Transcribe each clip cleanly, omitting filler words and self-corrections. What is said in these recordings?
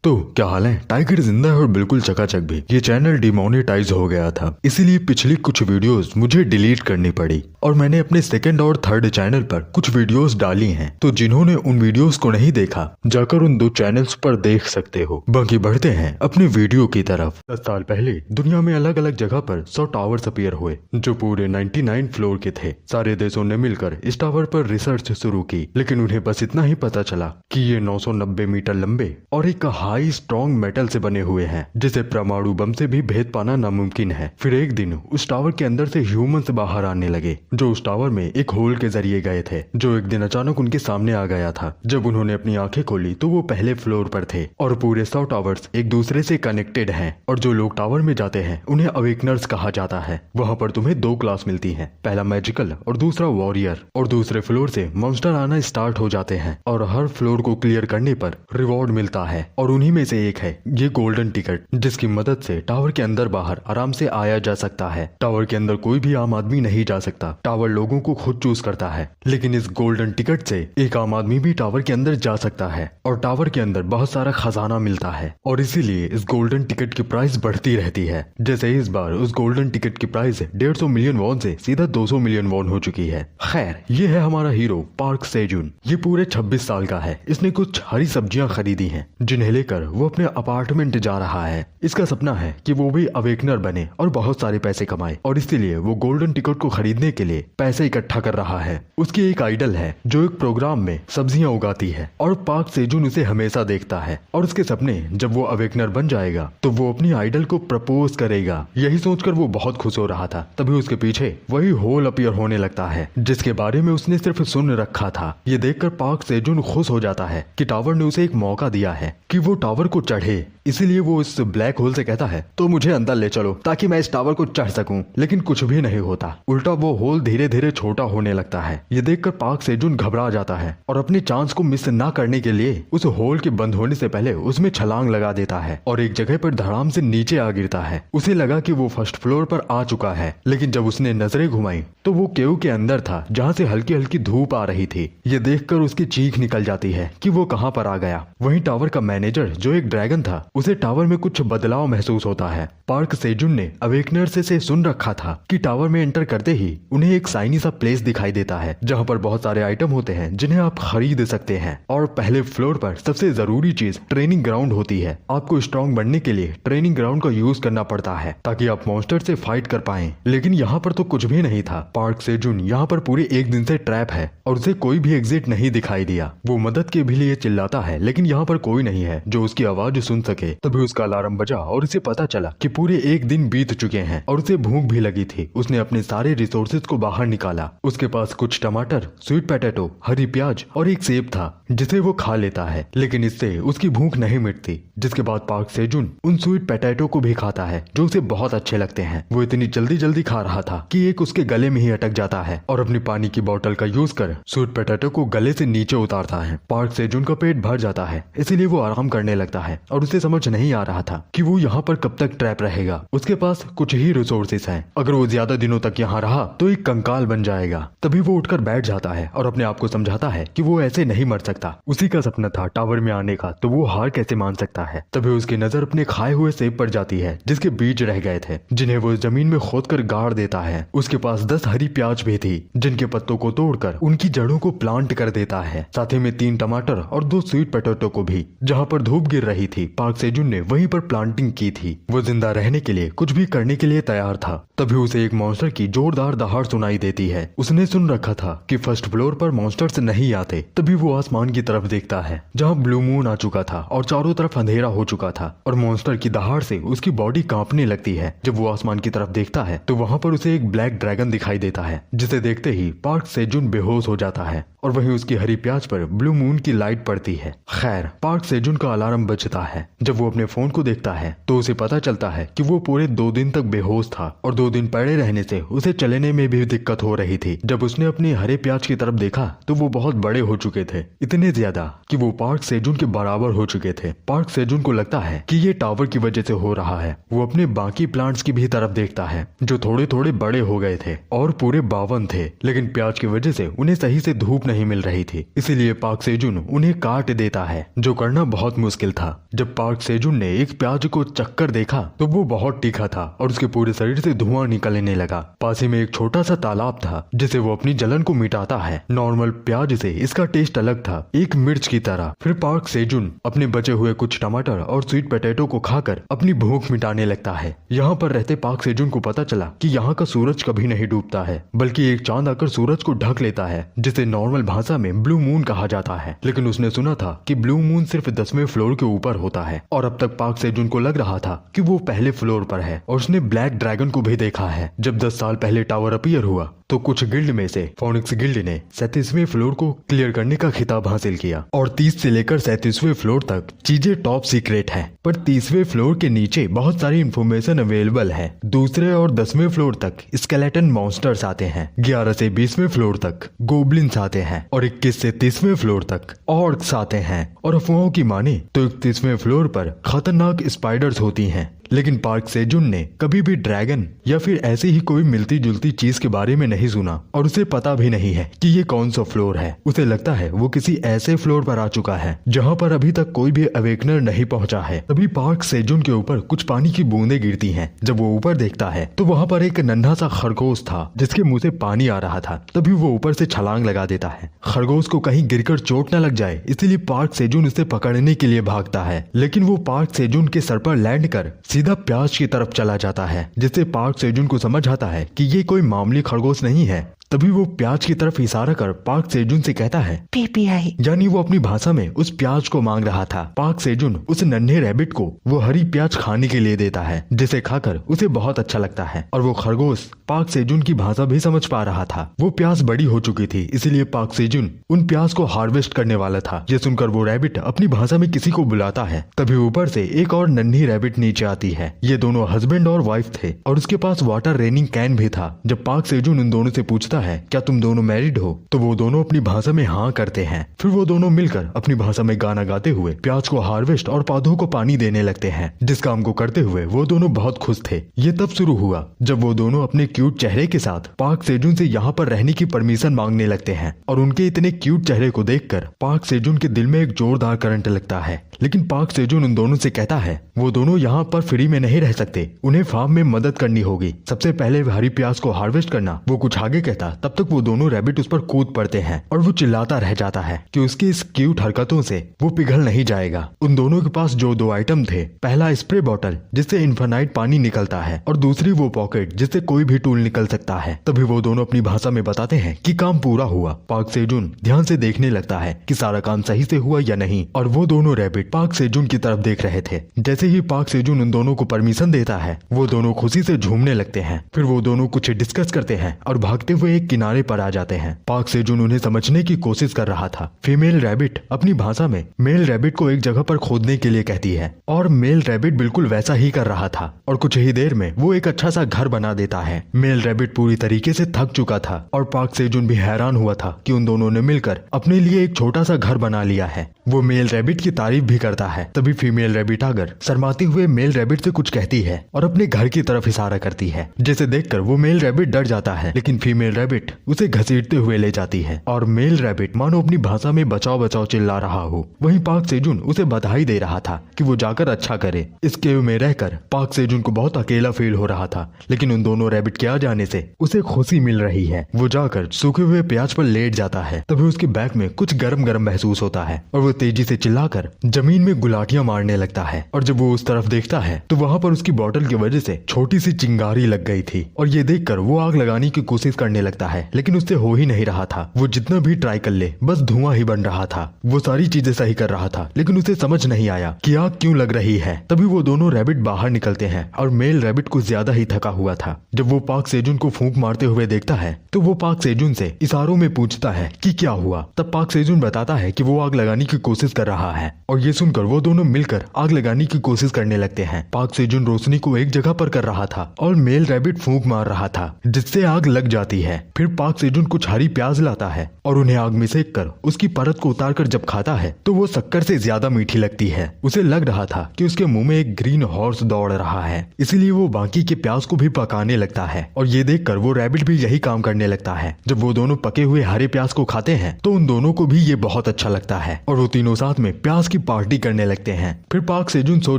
तो क्या हाल है। टाइगर जिंदा है और बिल्कुल चकाचक भी। ये चैनल डिमोनेटाइज हो गया था, इसीलिए पिछली कुछ वीडियोस मुझे डिलीट करनी पड़ी और मैंने अपने सेकंड और थर्ड चैनल पर कुछ वीडियोस डाली हैं। तो जिन्होंने उन वीडियोस को नहीं देखा, जाकर उन दो चैनल्स पर देख सकते हो। बाकी बढ़ते हैं अपने वीडियो की तरफ। 10 साल पहले दुनिया में अलग अलग जगह पर 100 टावर्स अपीयर हुए, जो पूरे 99 फ्लोर के थे। सारे देशों ने मिलकर इस टावर पर रिसर्च शुरू की, लेकिन उन्हें बस इतना ही पता चला कि ये 990 मीटर लंबे और एक हाई स्ट्रॉन्ग मेटल से बने हुए हैं, जिसे परमाणु बम से भी भेद पाना नामुमकिन है। फिर एक दिन उस टावर के अंदर से ह्यूमंस बाहर आने लगे, जो उस टावर में एक होल के जरिए गए थे, जो एक दिन अचानक उनके सामने आ गया था। जब उन्होंने अपनी आंखें खोली तो वो पहले फ्लोर पर थे और पूरे 100 टावर्स एक दूसरे से कनेक्टेड हैं और जो लोग टावर में जाते हैं उन्हें अवेकनर्स कहा जाता है। वहाँ पर तुम्हें 2 क्लास मिलती है, पहला मैजिकल और दूसरा वॉरियर। और दूसरे फ्लोर से मॉन्स्टर आना स्टार्ट हो जाते हैं और हर फ्लोर को क्लियर करने पर रिवॉर्ड मिलता है, और उन्हीं में से एक है ये गोल्डन टिकट, जिसकी मदद से टावर के अंदर बाहर आराम से आया जा सकता है। टावर के अंदर कोई भी आम आदमी नहीं जा सकता, टावर लोगों को खुद चूज करता है। लेकिन इस गोल्डन टिकट से एक आम आदमी भी टावर के अंदर जा सकता है और टावर के अंदर बहुत सारा खजाना मिलता है, और इसीलिए इस गोल्डन टिकट की प्राइस बढ़ती रहती है। जैसे इस बार उस गोल्डन टिकट की प्राइस 150 मिलियन वॉन से सीधा 200 मिलियन वॉन हो चुकी है। खैर, ये है हमारा हीरो पार्क सेजुन। ये पूरे 26 साल का है। इसने कुछ हरी सब्जियां खरीदी हैं, जिन्हें लेकर वो अपने अपार्टमेंट जा रहा है। इसका सपना है कि वो भी अवेकनर बने और बहुत सारे पैसे कमाए, और इसीलिए वो गोल्डन टिकट को खरीदने के लिए पैसे इकट्ठा कर रहा है। उसकी एक आइडल है जो एक प्रोग्राम में सब्जियां उगाती है, और पार्क सेजुन उसे हमेशा देखता है, और उसके सपने जब वो अवेकनर बन जाएगा तो वो अपनी आइडल को प्रपोज करेगा। यही सोचकर वो बहुत खुश हो रहा था, तभी उसके पीछे वही होल अपीयर होने लगता है, जिसके बारे में उसने सिर्फ सुन रखा था। ये देखकर पार्क सेजुन खुश हो जाता है कि टावर ने उसे एक मौका दिया है कि वो टावर को चढ़े। इसीलिए वो इस ब्लैक होल से कहता है, तो मुझे अंदर ले चलो ताकि मैं इस टावर को चढ़ सकूं। लेकिन कुछ भी नहीं होता, उल्टा वो होल धीरे धीरे छोटा होने लगता है। ये देखकर पार्क सेजुन घबरा जाता है और अपनी चांस को मिस ना करने के लिए उस होल के बंद होने से पहले उसमें छलांग लगा देता है और एक जगह पर धड़ाम से नीचे आ गिरता है। उसे लगा कि वो फर्स्ट फ्लोर पर आ चुका है, लेकिन जब उसने नजरें घुमाई तो वो केव के अंदर था, जहाँ से हल्की हल्की धूप आ रही थी। ये देखकर उसकी चीख निकल जाती है कि वो कहाँ पर आ गया। वहीं टावर का मैनेजर, जो एक ड्रैगन था, उसे टावर में कुछ बदलाव महसूस होता है। पार्क सेजुन ने अवेकनर से सुन रखा था कि टावर में एंटर करते ही उन्हें एक शाइनी सा प्लेस दिखाई देता है, जहाँ पर बहुत सारे आइटम होते हैं जिन्हें आप खरीद सकते हैं। और पहले फ्लोर पर सबसे जरूरी चीज ट्रेनिंग ग्राउंड होती है। आपको स्ट्रॉन्ग बनने के लिए ट्रेनिंग ग्राउंड का यूज करना पड़ता है ताकि आप मॉन्स्टर से फाइट कर पाएं। लेकिन यहाँ पर तो कुछ भी नहीं था। पार्क सेजुन यहाँ पर पूरे एक दिन से ट्रैप है और उसे कोई भी एग्जिट नहीं दिखाई दिया। वो मदद के भी लिए चिल्लाता है, लेकिन यहाँ पर कोई नहीं है जो उसकी आवाज सुन सके। तभी उसका अलार्म बजा और उसे पता चला कि पूरे एक दिन बीत चुके हैं और उसे भूख भी लगी थी। उसने अपने सारे रिसोर्सेज को बाहर निकाला। उसके पास कुछ टमाटर, स्वीट पोटैटो, हरी प्याज और एक सेब था, जिसे वो खा लेता है, लेकिन इससे उसकी भूख नहीं मिटती। जिसके बाद पार्क सेजुन उन स्वीट पोटैटो को भी खाता है, जो उसे बहुत अच्छे लगते हैं। वो इतनी जल्दी जल्दी खा रहा था कि एक उसके गले में ही अटक जाता है और अपनी पानी की बोतल का यूज कर स्वीट पोटैटो को गले से नीचे उतारता है। पार्क सेजुन का पेट भर जाता है, इसीलिए वो आराम करने लगता है और उसे समझ नहीं आ रहा था कि वो यहाँ पर कब तक ट्रैप रहेगा। उसके पास कुछ ही रिसोर्सेस हैं। अगर वो ज्यादा दिनों तक यहाँ रहा तो एक कंकाल बन जाएगा। तभी वो उठकर बैठ जाता है और अपने आप को समझाता है कि वो ऐसे नहीं मर सकता। उसी का सपना था टावर में आने का, तो वो हार कैसे मान सकता है। तभी उसकी नजर अपने खाए हुए सेब पर जाती है, जिसके बीज रह गए थे, जिन्हें वो जमीन में खोद कर गाड़ देता है। उसके पास 10 हरी प्याज भी थी, जिनके पत्तों को तोड़कर उनकी जड़ों को प्लांट कर देता है। साथ ही में 3 टमाटर और 2 स्वीट पोटैटो को भी, जहाँ पर धूप गिर रही थी, पार्क सेजुन ने वहीं पर प्लांटिंग की थी। वो जिंदा रहने के लिए कुछ भी करने के लिए तैयार था। तभी उसे एक मॉन्स्टर की जोरदार दहाड़ सुनाई देती है। उसने सुन रखा था कि फर्स्ट फ्लोर पर मॉन्स्टर्स नहीं आते। तभी वो आसमान की तरफ देखता है, जहाँ ब्लू मून आ चुका था और चारों तरफ अंधेरा हो चुका था, और मॉन्स्टर की दहाड़ से उसकी बॉडी कांपने लगती है। जब वो आसमान की तरफ देखता है तो वहाँ पर उसे एक ब्लैक ड्रैगन दिखाई देता है, जिसे देखते ही पार्क सेजुन बेहोश हो जाता है और वहीं उसकी हरी प्याज पर ब्लू मून की लाइट पड़ती है। खैर, पार्क सेजुन का अलार्म बजता है। जब वो अपने फोन को देखता है तो उसे पता चलता है कि वो पूरे 2 दिन तक बेहोश था और 2 दिन पड़े रहने से उसे चलने में भी दिक्कत हो रही थी। जब उसने अपने हरे प्याज की तरफ देखा तो वो बहुत बड़े हो चुके थे, इतने ज्यादा कि वो पार्क सेजुन के बराबर हो चुके थे। पार्क सेजुन को लगता है कि ये टावर की वजह से हो रहा है। वो अपने बाकी प्लांट्स की भी तरफ देखता है, जो थोड़े थोड़े बड़े हो गए थे और पूरे 52 थे, लेकिन प्याज की वजह से उन्हें सही से धूप नहीं मिल रही थी, इसीलिए पार्क सेजुन उन्हें काट देता है, जो करना बहुत मुश्किल था। जब पार्क सेजुन ने एक प्याज को चक्कर देखा तो वो बहुत तीखा था और उसके पूरे शरीर से धुआं निकलने लगा। पास ही में एक छोटा सा तालाब था जिसे वो अपनी जलन को मिटाता है। नॉर्मल प्याज से इसका टेस्ट अलग था, एक मिर्च की तरह। फिर पार्क सेजुन अपने बचे हुए कुछ टमाटर और स्वीट पोटैटो को खाकर अपनी भूख मिटाने लगता है। यहाँ पर रहते पार्क सेजुन को पता चला कि यहाँ का सूरज कभी नहीं डूबता है, बल्कि एक चांद आकर सूरज को ढक लेता है, जिसे नॉर्मल भाषा में ब्लू मून कहा जाता है। लेकिन उसने सुना था कि ब्लू मून सिर्फ 10वें फ्लोर के ऊपर होता है और अब तक पार्क सेजुन को लग रहा था कि वो पहले फ्लोर पर है और उसने ब्लैक ड्रैगन को भी देखा है। जब 10 साल पहले टावर अपीयर हुआ तो कुछ गिल्ड में से फोनिक्स गिल्ड ने 37वें फ्लोर को क्लियर करने का खिताब हासिल किया और 30 से लेकर 37वें फ्लोर तक चीजें टॉप सीक्रेट है, पर 30वें फ्लोर के नीचे बहुत सारी इन्फॉर्मेशन अवेलेबल है। दूसरे और 10वें फ्लोर तक स्केलेटन मॉन्स्टर्स आते हैं, 11 से 20वें फ्लोर तक गोब्लिन्स आते हैं और 21 से 30वें फ्लोर तक ऑर्क्स आते हैं और अफवाहों की माने तो 31वें फ्लोर पर खतरनाक स्पाइडर्स होती हैं। लेकिन पार्क सेजुन ने कभी भी ड्रैगन या फिर ऐसी ही कोई मिलती जुलती चीज के बारे में नहीं सुना और उसे पता भी नहीं है कि ये कौन सा फ्लोर है। उसे लगता है वो किसी ऐसे फ्लोर पर आ चुका है जहाँ पर अभी तक कोई भी अवेकनर नहीं पहुँचा है। तभी पार्क सेजुन के ऊपर कुछ पानी की बूंदें गिरती हैं। जब वो ऊपर देखता है तो वहाँ पर एक नन्हा सा खरगोश था जिसके मुंह से पानी आ रहा था। तभी वो ऊपर से छलांग लगा देता है। खरगोश को कहीं गिरकर चोट न लग जाए इसलिए पार्क सेजुन उसे पकड़ने के लिए भागता है, लेकिन वो पार्क सेजुन के सर पर लैंड कर सीधा प्याज की तरफ चला जाता है, जिससे पार्क सेजुन को समझ आता है कि ये कोई मामूली खरगोश नहीं है। तभी वो प्याज की तरफ इशारा कर पार्क सेजुन से कहता है पीपीआई, यानी वो अपनी भाषा में उस प्याज को मांग रहा था। पार्क सेजुन उस नन्हे रैबिट को वो हरी प्याज खाने के लिए देता है, जिसे खाकर उसे बहुत अच्छा लगता है और वो खरगोश पार्क सेजुन की भाषा भी समझ पा रहा था। वो प्याज बड़ी हो चुकी थी, इसलिए पार्क सेजुन उन प्याज को हार्वेस्ट करने वाला था। ये सुनकर वो रैबिट अपनी भाषा में किसी को बुलाता है। तभी ऊपर से एक और नन्ही रैबिट नीचे आती है। ये दोनों हस्बैंड और वाइफ थे और उसके पास वाटर रेनिंग कैन भी था। जब पार्क सेजुन उन दोनों से पूछता है क्या तुम दोनों मैरिड हो, तो वो दोनों अपनी भाषा में हाँ करते हैं। फिर वो दोनों मिलकर अपनी भाषा में गाना गाते हुए प्याज को हार्वेस्ट और पौधों को पानी देने लगते हैं। जिस काम को करते हुए वो दोनों बहुत खुश थे। ये तब शुरू हुआ जब वो दोनों अपने क्यूट चेहरे के साथ पार्क सेजुन से यहाँ पर रहने की परमिशन मांगने लगते हैं और उनके इतने क्यूट चेहरे को देखकर पार्क सेजुन के दिल में एक जोरदार करंट लगता है। लेकिन पार्क सेजुन उन दोनों से कहता है वो दोनों यहाँ पर फ्री में नहीं रह सकते, उन्हें फार्म में मदद करनी होगी। सबसे पहले हरी प्याज को हार्वेस्ट करना। वो कुछ आगे कहता तब तक वो दोनों रैबिट उस पर कूद पड़ते हैं और वो चिल्लाता रह जाता है कि उसकी इस क्यूट हरकतों से वो पिघल नहीं जाएगा। उन दोनों के पास जो 2 आइटम थे, पहला स्प्रे बॉटल जिससे इन्फिनाइट पानी निकलता है और दूसरी वो पॉकेट जिससे कोई भी टूल निकल सकता है। तभी वो दोनों अपनी भाषा में बताते हैं कि काम पूरा हुआ। पार्क सेजुन ध्यान से देखने लगता है कि सारा काम सही से हुआ या नहीं और वो दोनों रैबिट पार्क सेजुन की तरफ देख रहे थे। जैसे ही पार्क सेजुन उन दोनों को परमिशन देता है वो दोनों खुशी से झूमने लगते हैं। फिर वो दोनों कुछ डिस्कस करते हैं और भागते हुए एक किनारे पर आ जाते हैं। पार्क सेजुन उन्हें समझने की कोशिश कर रहा था। फीमेल रैबिट अपनी भाषा में मेल रैबिट को एक जगह पर खोदने के लिए कहती है और मेल रैबिट बिल्कुल वैसा ही कर रहा था और कुछ ही देर में वो एक अच्छा सा घर बना देता है। मेल रैबिट पूरी तरीके से थक चुका था और पार्क सेजुन भी हैरान हुआ था कि उन दोनों ने मिलकर अपने लिए एक छोटा सा घर बना लिया है। वो मेल रैबिट की तारीफ भी करता है। तभी फीमेल रैबिट आकर शर्माते हुए मेल रैबिट से कुछ कहती है और अपने घर की तरफ इशारा करती है, जिसे देखकर वो मेल रैबिट डर जाता है। लेकिन फीमेल रैबिट उसे घसीटते हुए ले जाती है और मेल रैबिट मानो अपनी भाषा में बचाओ बचाओ चिल्ला रहा हो। वहीं पार्क सेजुन उसे बधाई दे रहा था कि वो जाकर अच्छा करे। इस केव में रहकर पार्क सेजुन को बहुत अकेला फील हो रहा था, लेकिन उन दोनों रैबिट के आ जाने से उसे खुशी मिल रही है। वो जाकर सूखे हुए प्याज पर लेट जाता है। तभी उसके बैक में कुछ गरम गरम महसूस होता है और वो तेजी से चिल्लाकर जमीन में गुलाटियां मारने लगता है और जब वो उस तरफ देखता है तो वहाँ पर उसकी बोतल की वजह से छोटी सी चिंगारी लग गई थी और ये देखकर वो आग लगाने की कोशिश करने लगता है, लेकिन उससे हो ही नहीं रहा था। वो जितना भी ट्राई कर ले बस धुआं ही बन रहा था। वो सारी चीजें सही कर रहा था, लेकिन उसे समझ नहीं आया कि आग क्यों लग रही है। तभी वो दोनों रैबिट बाहर निकलते हैं और मेल रैबिट कुछ ज्यादा ही थका हुआ था। जब वो पार्क सेजुन को फूंक मारते हुए देखता है तो वो पार्क सेजुन से इशारों में पूछता है कि क्या हुआ। तब पार्क सेजुन बताता है कि वो आग लगाने की कोशिश कर रहा है और ये सुनकर वो दोनों मिलकर आग लगाने की कोशिश करने लगते हैं। पार्क सेजुन रोशनी को एक जगह पर कर रहा था और मेल रैबिट फूंक मार रहा था जिससे आग लग जाती है। फिर पाक सेजुन कुछ हरी प्याज लाता है और उन्हें आग में सेक कर उसकी परत को उतार कर जब खाता है तो वो शक्कर से ज्यादा मीठी लगती है। उसे लग रहा था कि उसके मुंह में एक ग्रीन हॉर्स दौड़ रहा है, इसीलिए वो बाकी के प्याज को भी पकाने लगता है। और ये देखकर वो रैबिट भी यही काम करने लगता है। जब वो दोनों पके हुए हरे प्याज को खाते हैं तो उन दोनों को भी ये बहुत अच्छा लगता है और वो तीनों साथ में प्याज की पार्टी करने लगते हैं। फिर पाक सेजुन सो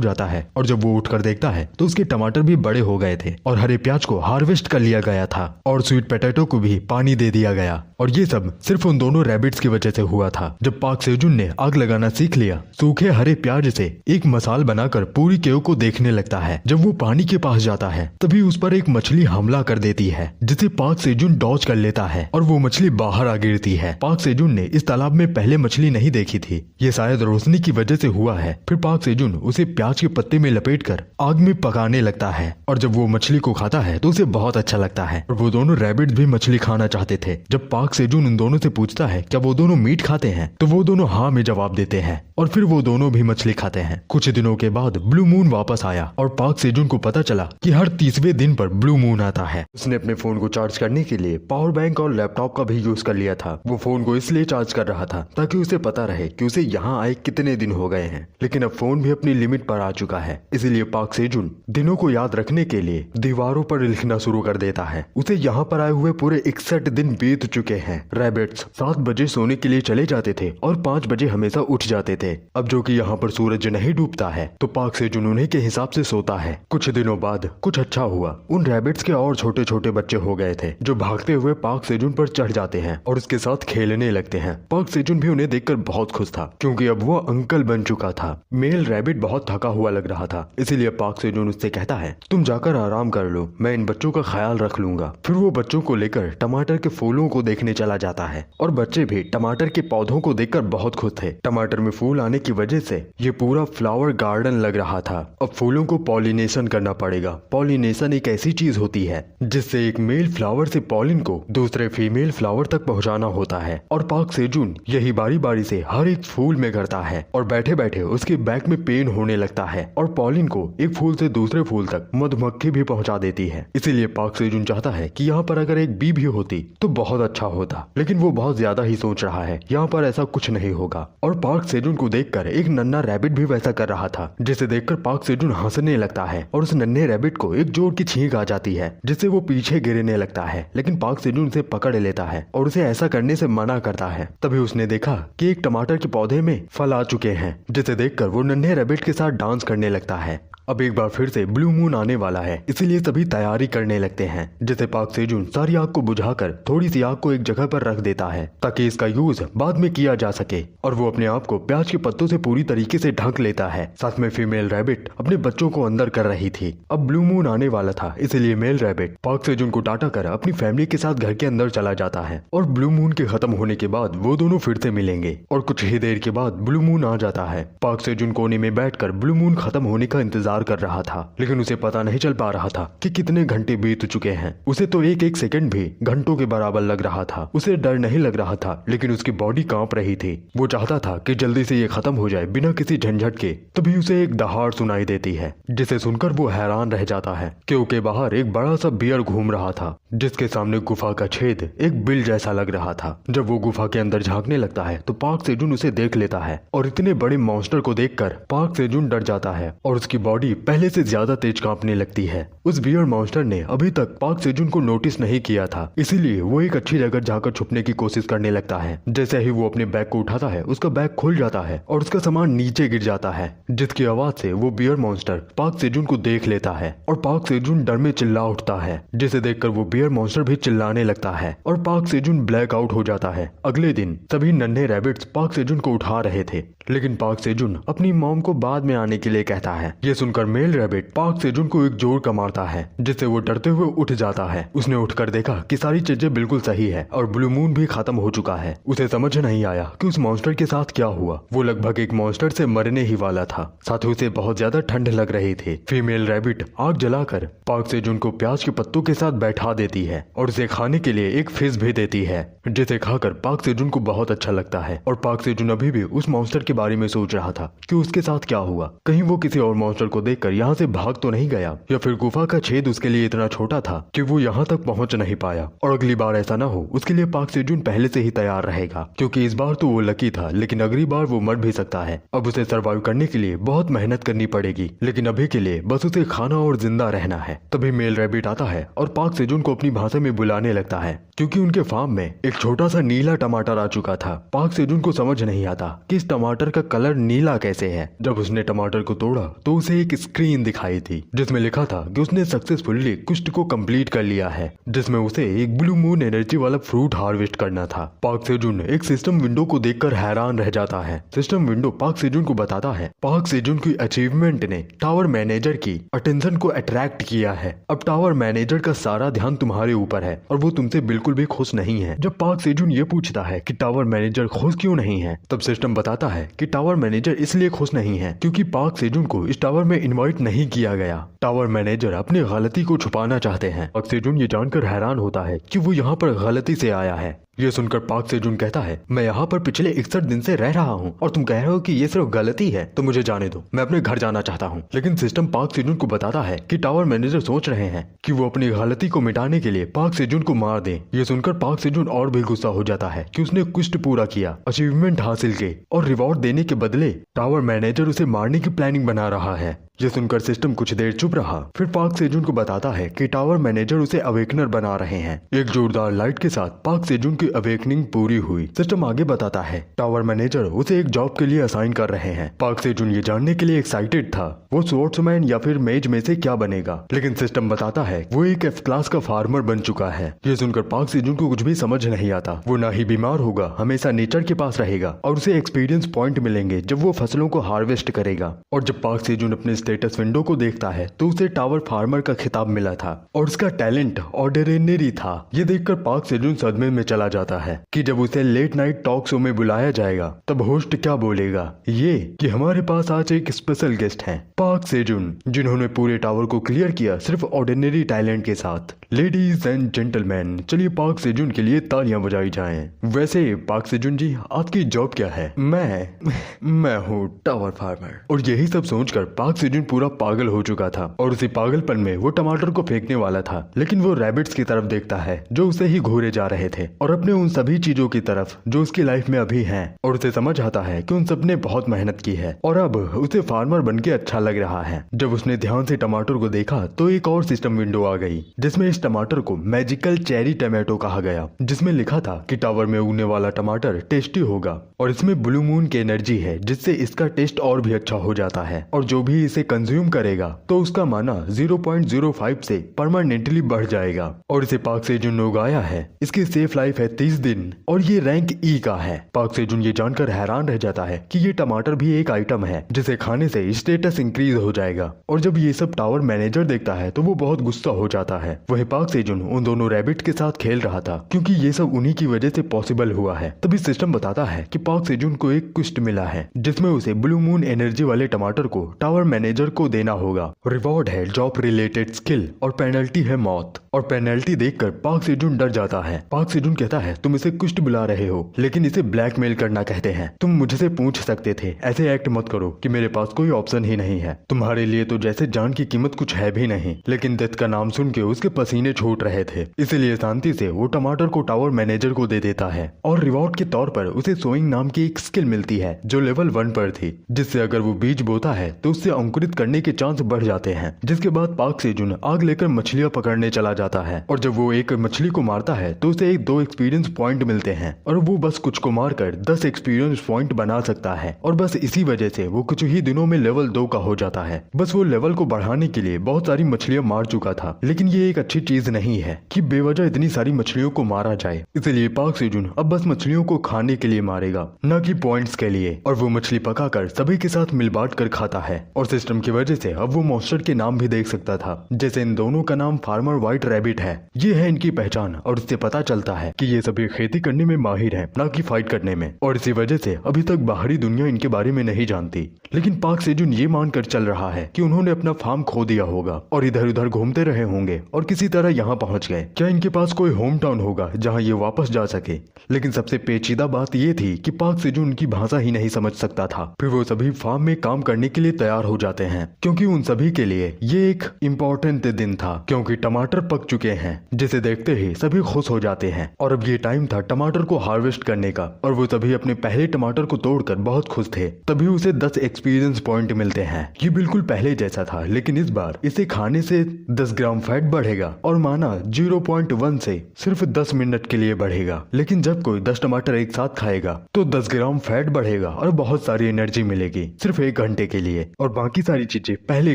जाता है और जब वो उठकर देखता है तो उसके टमाटर भी बड़े हो गए थे और हरे प्याज को हार्वेस्ट कर लिया गया था और स्वीट पोटैटो को भी पानी दे दिया गया। और ये सब सिर्फ उन दोनों रैबिट्स की वजह से हुआ था। जब पाक सेजुन ने आग लगाना सीख लिया, सूखे हरे प्याज से एक मसाल बनाकर पूरी केव को देखने लगता है। जब वो पानी के पास जाता है तभी उस पर एक मछली हमला कर देती है, जिसे पाक सेजुन डॉज कर लेता है और वो मछली बाहर आ गिरती है। पाक सेजुन ने इस तालाब में पहले मछली नहीं देखी थी, ये शायद रोशनी की वजह से हुआ है। फिर पाक सेजुन उसे प्याज के पत्ते में लपेटकर आग में पकाने लगता है और जब वो मछली को खाता है तो उसे बहुत अच्छा लगता है और वो दोनों रैबिट्स भी मछली खाना चाहते थे। जब पाक सेजुन उन दोनों से पूछता है क्या वो दोनों मीट खाते हैं तो वो दोनों हाँ में जवाब देते हैं और फिर वो दोनों भी मछली खाते हैं। कुछ दिनों के बाद ब्लू मून वापस आया और पाक सेजुन को पता चला कि हर 30वें दिन पर ब्लू मून आता है। उसने अपने फोन को चार्ज करने के लिए पावर बैंक और लैपटॉप का भी यूज कर लिया था। वो फोन को इसलिए चार्ज कर रहा था ताकि उसे पता रहे कि उसे यहाँ आए कितने दिन हो गए हैं, लेकिन अब फोन भी अपनी लिमिट पर आ चुका है। इसीलिए पाक सेजुन दिनों को याद रखने के लिए दीवारों पर लिखना शुरू कर देता है। उसे यहाँ पर आए हुए पूरे 61 दिन बीत चुके हैं। रैबिट्स 7 बजे सोने के लिए चले जाते थे और 5 बजे हमेशा उठ जाते थे। अब जो कि यहाँ पर सूरज नहीं डूबता है तो पाक सेजुन उन्हीं के हिसाब से सोता है। कुछ दिनों बाद कुछ अच्छा हुआ। उन रैबिट्स के और छोटे छोटे बच्चे हो गए थे जो भागते हुए पाक सेजुन पर चढ़ जाते हैं और उसके साथ खेलने लगते हैं। पाक सेजुन भी उन्हें देखकर बहुत खुश था क्योंकि अब वो अंकल बन चुका था। मेल रैबिट बहुत थका हुआ लग रहा था, इसीलिए पाक सेजुन उससे कहता है तुम जाकर आराम कर लो, मैं इन बच्चों का ख्याल रख लूंगा। फिर वो बच्चों को लेकर टमाटर के फूलों को देखने चला जाता है और बच्चे भी टमाटर के पौधों को देखकर बहुत खुश थे। टमाटर में फूल आने की वजह से ये पूरा फ्लावर गार्डन लग रहा था। अब फूलों को पॉलिनेशन करना पड़ेगा। पॉलिनेशन एक ऐसी चीज होती है जिससे एक मेल फ्लावर से पॉलिन को दूसरे फीमेल फ्लावर तक पहुंचाना होता है और पाक सेजुन यही बारी बारी से हर एक फूल में करता है और बैठे बैठे उसके बैक में पेन होने लगता है और पॉलिन को एक फूल से दूसरे फूल तक मधुमक्खी भी पहुंचा देती है। इसीलिए पाक सेजुन चाहता है कि यहाँ पर अगर एक बी भी होती तो बहुत अच्छा होता, लेकिन वो बहुत ज्यादा ही सोच रहा है। यहाँ पर ऐसा कुछ नहीं होगा। और पाक सेजुन को देखकर एक नन्हा रैबिट भी वैसा कर रहा था, जिसे देखकर पाक सेजुन हंसने लगता है और उस नन्हे रैबिट को एक जोर की छींक आ जाती है जिससे वो पीछे गिरने लगता है, लेकिन पाक सेजुन उसे पकड़ लेता है और उसे ऐसा करने से मना करता है। तभी उसने देखा कि एक टमाटर के पौधे में फल आ चुके हैं, जिसे देखकर वो नन्हे रैबिट के साथ डांस करने लगता है। अब एक बार फिर से ब्लू मून आने वाला है, इसीलिए सभी तैयारी करने लगते हैं, जिसे पाक सेजुन सारी आग को बुझाकर थोड़ी सी आग को एक जगह पर रख देता है ताकि इसका यूज बाद में किया जा सके। और वो अपने आप को प्याज के पत्तों से पूरी तरीके से ढक लेता है। साथ में फीमेल रैबिट अपने बच्चों को अंदर कर रही थी। अब ब्लू मून आने वाला था, इसलिए मेल रैबिट पाक सेजुन को टाटा कर अपनी फैमिली के साथ घर के अंदर चला जाता है और ब्लू मून के खत्म होने के बाद वो दोनों फिर से मिलेंगे। और कुछ ही देर के बाद ब्लू मून आ जाता है। पाक सेजुन कोने में बैठकर ब्लू मून खत्म होने का इंतजार कर रहा था, लेकिन उसे पता नहीं चल पा रहा था कि कितने घंटे बीत चुके हैं। उसे तो एक एक सेकंड भी घंटों के बराबर लग रहा था। उसे डर नहीं लग रहा था, लेकिन उसकी बॉडी कांप रही थी। वो चाहता था कि जल्दी से ये खत्म हो जाए बिना किसी झंझट के। तभी उसे एक दहाड़ सुनाई देती है, जिसे सुनकर वो हैरान रह जाता है क्योंकि बाहर एक बड़ा सा बियर घूम रहा था, जिसके सामने गुफा का छेद एक बिल जैसा लग रहा था। जब वो गुफा के अंदर झांकने लगता है तो पाक सेजुन उसे देख लेता है और इतने बड़े मॉन्स्टर को देखकर पाक सेजुन डर जाता है और उसकी बॉडी पहले से ज्यादा तेज कांपने लगती है। उस बियर मॉन्स्टर ने अभी तक पाक सेजुन को नोटिस नहीं किया था, इसीलिए वो एक अच्छी जगह जाकर छुपने की कोशिश करने लगता है। जैसे ही वो अपने बैग को उठाता है, उसका बैग खुल जाता है और उसका सामान नीचे गिर जाता है, जिसकी आवाज से वो बियर मॉन्स्टर पाक सेजुन को देख लेता है और पाक सेजुन डर में चिल्ला उठता है, जिसे देखकर वो बियर मॉन्स्टर भी चिल्लाने लगता है और पाक सेजुन ब्लैक आउट हो जाता है। अगले दिन सभी नन्हे रैबिट्स पाक सेजुन को उठा रहे थे, लेकिन पाक सेजुन अपनी मॉम को बाद में आने के लिए कहता है। ये सुनकर मेल रैबिट पाक सेजुन को एक जोर का मारता है, जिससे वो डरते हुए उठ जाता है। उसने उठकर देखा कि सारी चीजें बिल्कुल सही है और ब्लू मून भी खत्म हो चुका है। उसे समझ नहीं आया कि उस मॉन्स्टर के साथ क्या हुआ। वो लगभग एक मॉन्स्टर से मरने ही वाला था, साथ ही उसे बहुत ज्यादा ठंड लग रही थी। फीमेल रैबिट आग जलाकर पाक सेजुन को प्याज के पत्तों के साथ बैठा देती है और उसे खाने के लिए एक फिश भी देती है, जिसे खाकर पाक सेजुन को बहुत अच्छा लगता है और पाक सेजुन अभी भी उस मॉन्स्टर के के बारे में सोच रहा था कि उसके साथ क्या हुआ। कहीं वो किसी और मॉन्स्टर को देखकर यहाँ से भाग तो नहीं गया, या फिर गुफा का छेद उसके लिए इतना छोटा था कि वो यहाँ तक पहुँच नहीं पाया। और अगली बार ऐसा ना हो उसके लिए पाक सेजून पहले से ही तैयार रहेगा, क्योंकि इस बार तो वो लकी था लेकिन अगली बार वो मर भी सकता है। अब उसे सर्वाइव करने के लिए बहुत मेहनत करनी पड़ेगी, लेकिन अभी के लिए बस उसे खाना और जिंदा रहना है। तभी मेल रैबिट आता है और पाक सेजून को अपनी भाषा में बुलाने लगता है, क्योंकि उनके फार्म में एक छोटा सा नीला टमाटर आ चुका था। पाक सेजून को समझ नहीं आता कि इस टमाटर का कलर नीला कैसे है। जब उसने टमाटर को तोड़ा तो उसे एक स्क्रीन दिखाई थी जिसमें लिखा था कि उसने सक्सेसफुली क्वेस्ट को कंप्लीट कर लिया है, जिसमें उसे एक ब्लू मून एनर्जी वाला फ्रूट हार्वेस्ट करना था। पाक सेजून एक सिस्टम विंडो को देखकर हैरान रह जाता है। सिस्टम विंडो पाक सेजून को बताता है पाक सेजून की अचीवमेंट ने टावर मैनेजर की अटेंशन को अट्रैक्ट किया है। अब टावर मैनेजर का सारा ध्यान तुम्हारे ऊपर है और वो तुमसे बिल्कुल भी खुश नहीं है। जब पाक सेजून ये पूछता है कि टावर मैनेजर खुश क्यों नहीं है, तब सिस्टम बताता है कि टावर मैनेजर इसलिए खुश नहीं है क्योंकि पाक सेजून को इस टावर में इनवाइट नहीं किया गया। टावर मैनेजर अपनी गलती को छुपाना चाहते हैं। पाक सेजून ये जानकर हैरान होता है कि वो यहाँ पर गलती से आया है। ये सुनकर पाक सेजून कहता है मैं यहाँ पर पिछले 61 दिन से रह रहा हूँ और तुम कह रहे हो कि ये सिर्फ गलती है, तो मुझे जाने दो, मैं अपने घर जाना चाहता हूँ। लेकिन सिस्टम पाक सेजून को बताता है कि टावर मैनेजर सोच रहे हैं कि वो अपनी गलती को मिटाने के लिए पाक सेजून को मार दे। ये सुनकर पाक सेजून और भी गुस्सा हो जाता है कि उसने क्वेस्ट पूरा किया, अचीवमेंट हासिल की और रिवॉर्ड देने के बदले टावर मैनेजर उसे मारने की प्लानिंग बना रहा है। ये सुनकर सिस्टम कुछ देर चुप रहा, फिर पाक सेजून को बताता है कि टावर मैनेजर उसे अवेकनर बना रहे हैं। एक जोरदार लाइट के साथ पाक सेजून की अवेकनिंग पूरी हुई। सिस्टम आगे बताता है टावर मैनेजर उसे एक जॉब के लिए असाइन कर रहे हैं। पाक सेजून ये जानने के लिए एक्साइटेड था वो स्वॉर्ड्समैन या फिर मेज में से क्या बनेगा, लेकिन सिस्टम बताता है वो एक F क्लास का फार्मर बन चुका है। ये सुनकर पाक सेजून को कुछ भी समझ नहीं आता। वो ना ही बीमार होगा, हमेशा नेचर के पास रहेगा और उसे एक्सपीरियंस पॉइंट मिलेंगे जब वो फसलों को हार्वेस्ट करेगा। और जब पाक सेजून अपने स्टेटस विंडो को देखता है तो उसे टावर फार्मर का खिताब मिला था और उसका टैलेंट ऑर्डिनरी था। ये देखकर पाक सेजून सदमे में चला जाता है कि जब उसे लेट नाइट टॉक शो में बुलाया जाएगा तब होस्ट क्या बोलेगा, ये कि हमारे पास आज एक स्पेशल गेस्ट हैं, पाक सेजून, जिन्होंने पूरे टावर को क्लियर किया सिर्फ ऑर्डिनरी टैलेंट के साथ। लेडीज एंड जेंटलमैन, चलिए पाक सेजून के लिए तालियां बजाई जाएं। वैसे पाक सेजून जी, आपकी जॉब क्या है? मैं हूँ टावर फार्मर। और यही सब सोचकर पाक सेजून पूरा पागल हो चुका था और उसी पागलपन में वो टमाटर को फेंकने वाला था, लेकिन वो रैबिट्स की तरफ देखता है जो उसे ही घूरे जा रहे थे और अपने उन सभी चीजों की तरफ जो उसकी लाइफ में अभी हैं, और उसे समझ आता है कि उन सब ने बहुत मेहनत की है और अब उसे फार्मर बनके अच्छा लग रहा है। जब उसने ध्यान से टमाटर को देखा तो एक और सिस्टम विंडो आ गई जिसमें इस टमाटर को मैजिकल चेरी टमाटो कहा गया, जिसमें लिखा था कि टावर में उगने वाला टमाटर टेस्टी होगा और इसमें ब्लू मून की एनर्जी है जिससे इसका टेस्ट और भी अच्छा हो जाता है और जो भी इसे कंज्यूम करेगा तो उसका माना 0.05 से परमानेंटली बढ़ जाएगा। और इसे पाक सेजून ने उगाया है। इसकी सेफ लाइफ है 30 दिन और ये रैंक E का है। पाक सेजून ये जानकर हैरान रह जाता है कि ये टमाटर भी एक आइटम है जिसे खाने से स्टेटस इंक्रीज हो जाएगा। और जब ये सब टावर मैनेजर देखता है तो वो बहुत गुस्सा हो जाता है। वही पाक सेजून उन दोनों रैबिट के साथ खेल रहा था क्योंकि ये सब उन्हीं की वजह से पॉसिबल हुआ है। तभी सिस्टम बताता है कि पाक सेजून को एक क्वेस्ट मिला है जिसमें उसे ब्लू मून एनर्जी वाले टमाटर को टावर मैनेजर को देना होगा। रिवॉर्ड है जॉब रिलेटेड स्किल और पेनल्टी है मौत। और पेनल्टी देखकर पाक सेजून डर जाता है। पाक सेजून कहता है तुम इसे क्वेस्ट बुला रहे हो लेकिन इसे ब्लैकमेल करना कहते हैं। तुम मुझसे पूछ सकते थे, ऐसे एक्ट मत करो कि मेरे पास कोई ऑप्शन ही नहीं है। तुम्हारे लिए तो जैसे जान की कीमत कुछ है भी नहीं। लेकिन डेथ का नाम सुन के उसके पसीने छूट रहे थे, इसलिए शांति से वो टमाटर को टावर मैनेजर को दे देता है और रिवॉर्ड के तौर पर उसे सोइंग नाम की एक स्किल मिलती है जो लेवल 1 पर थी, जिससे अगर वो बीज बोता है तो उससे अंकुरित करने के चांस बढ़ जाते हैं। जिसके बाद पाक सेजून आग लेकर मछलियां पकड़ने चला जाता है और जब वो एक मछली को मारता है तो उसे 2 एक्सपीरियंस पॉइंट मिलते हैं और वो बस कुछ को मारकर 10 एक्सपीरियंस पॉइंट बना सकता है। और बस इसी वजह से वो कुछ ही दिनों में लेवल 2 का हो जाता है। बस वो लेवल को बढ़ाने के लिए बहुत सारी मछलियां मार चुका था, लेकिन ये एक अच्छी चीज नहीं है कि बेवजह इतनी सारी मछलियों को मारा जाए। इसलिए पाक सेजून अब बस मछलियों को खाने के लिए मारेगा, न कि पॉइंट्स के लिए। और वो मछली पकाकर सभी के साथ मिल बांट कर खाता है और सिस्टम की वजह से अब वो मॉन्स्टर के नाम भी देख सकता था। जैसे इन दोनों का नाम फार्मर व्हाइट रैबिट है। ये है इनकी पहचान और इससे पता चलता है कि ये सभी खेती करने में माहिर है, ना कि फाइट करने में, और इसी वजह से अभी तक बाहरी दुनिया इनके बारे में नहीं जानती। लेकिन पाक सेजुन ये मानकर चल रहा है कि उन्होंने अपना फार्म खो दिया होगा और इधर उधर घूमते रहे होंगे और किसी तरह यहाँ पहुंच गए। क्या इनके पास कोई होम टाउन होगा जहाँ ये वापस जा सके? लेकिन सबसे पेचीदा बात ये थी कि पाक सेजुन उनकी भाषा ही नहीं समझ सकता था। फिर वो सभी फार्म में काम करने के लिए तैयार हो जाते हैं, क्योंकि उन सभी के लिए ये एक इम्पोर्टेंट दिन था, क्योंकि टमाटर पक चुके हैं, जिसे देखते ही सभी खुश हो जाते हैं। और अब ये टाइम था टमाटर को हार्वेस्ट करने का, और वो सभी अपने पहले टमाटर को तोड़कर बहुत खुश थे। तभी उसे 10 एक्सपीरियंस पॉइंट मिलते हैं। ये बिल्कुल पहले जैसा था, लेकिन इस बार इसे खाने से 10 ग्राम फैट बढ़ेगा और माना 0.1 से सिर्फ 10 मिनट के लिए बढ़ेगा। लेकिन जब कोई 10 टमाटर एक साथ खाएगा तो 10 ग्राम फैट बढ़ेगा और बहुत सारी एनर्जी मिलेगी सिर्फ 1 घंटे के लिए, और बाकी सारी चीजें पहले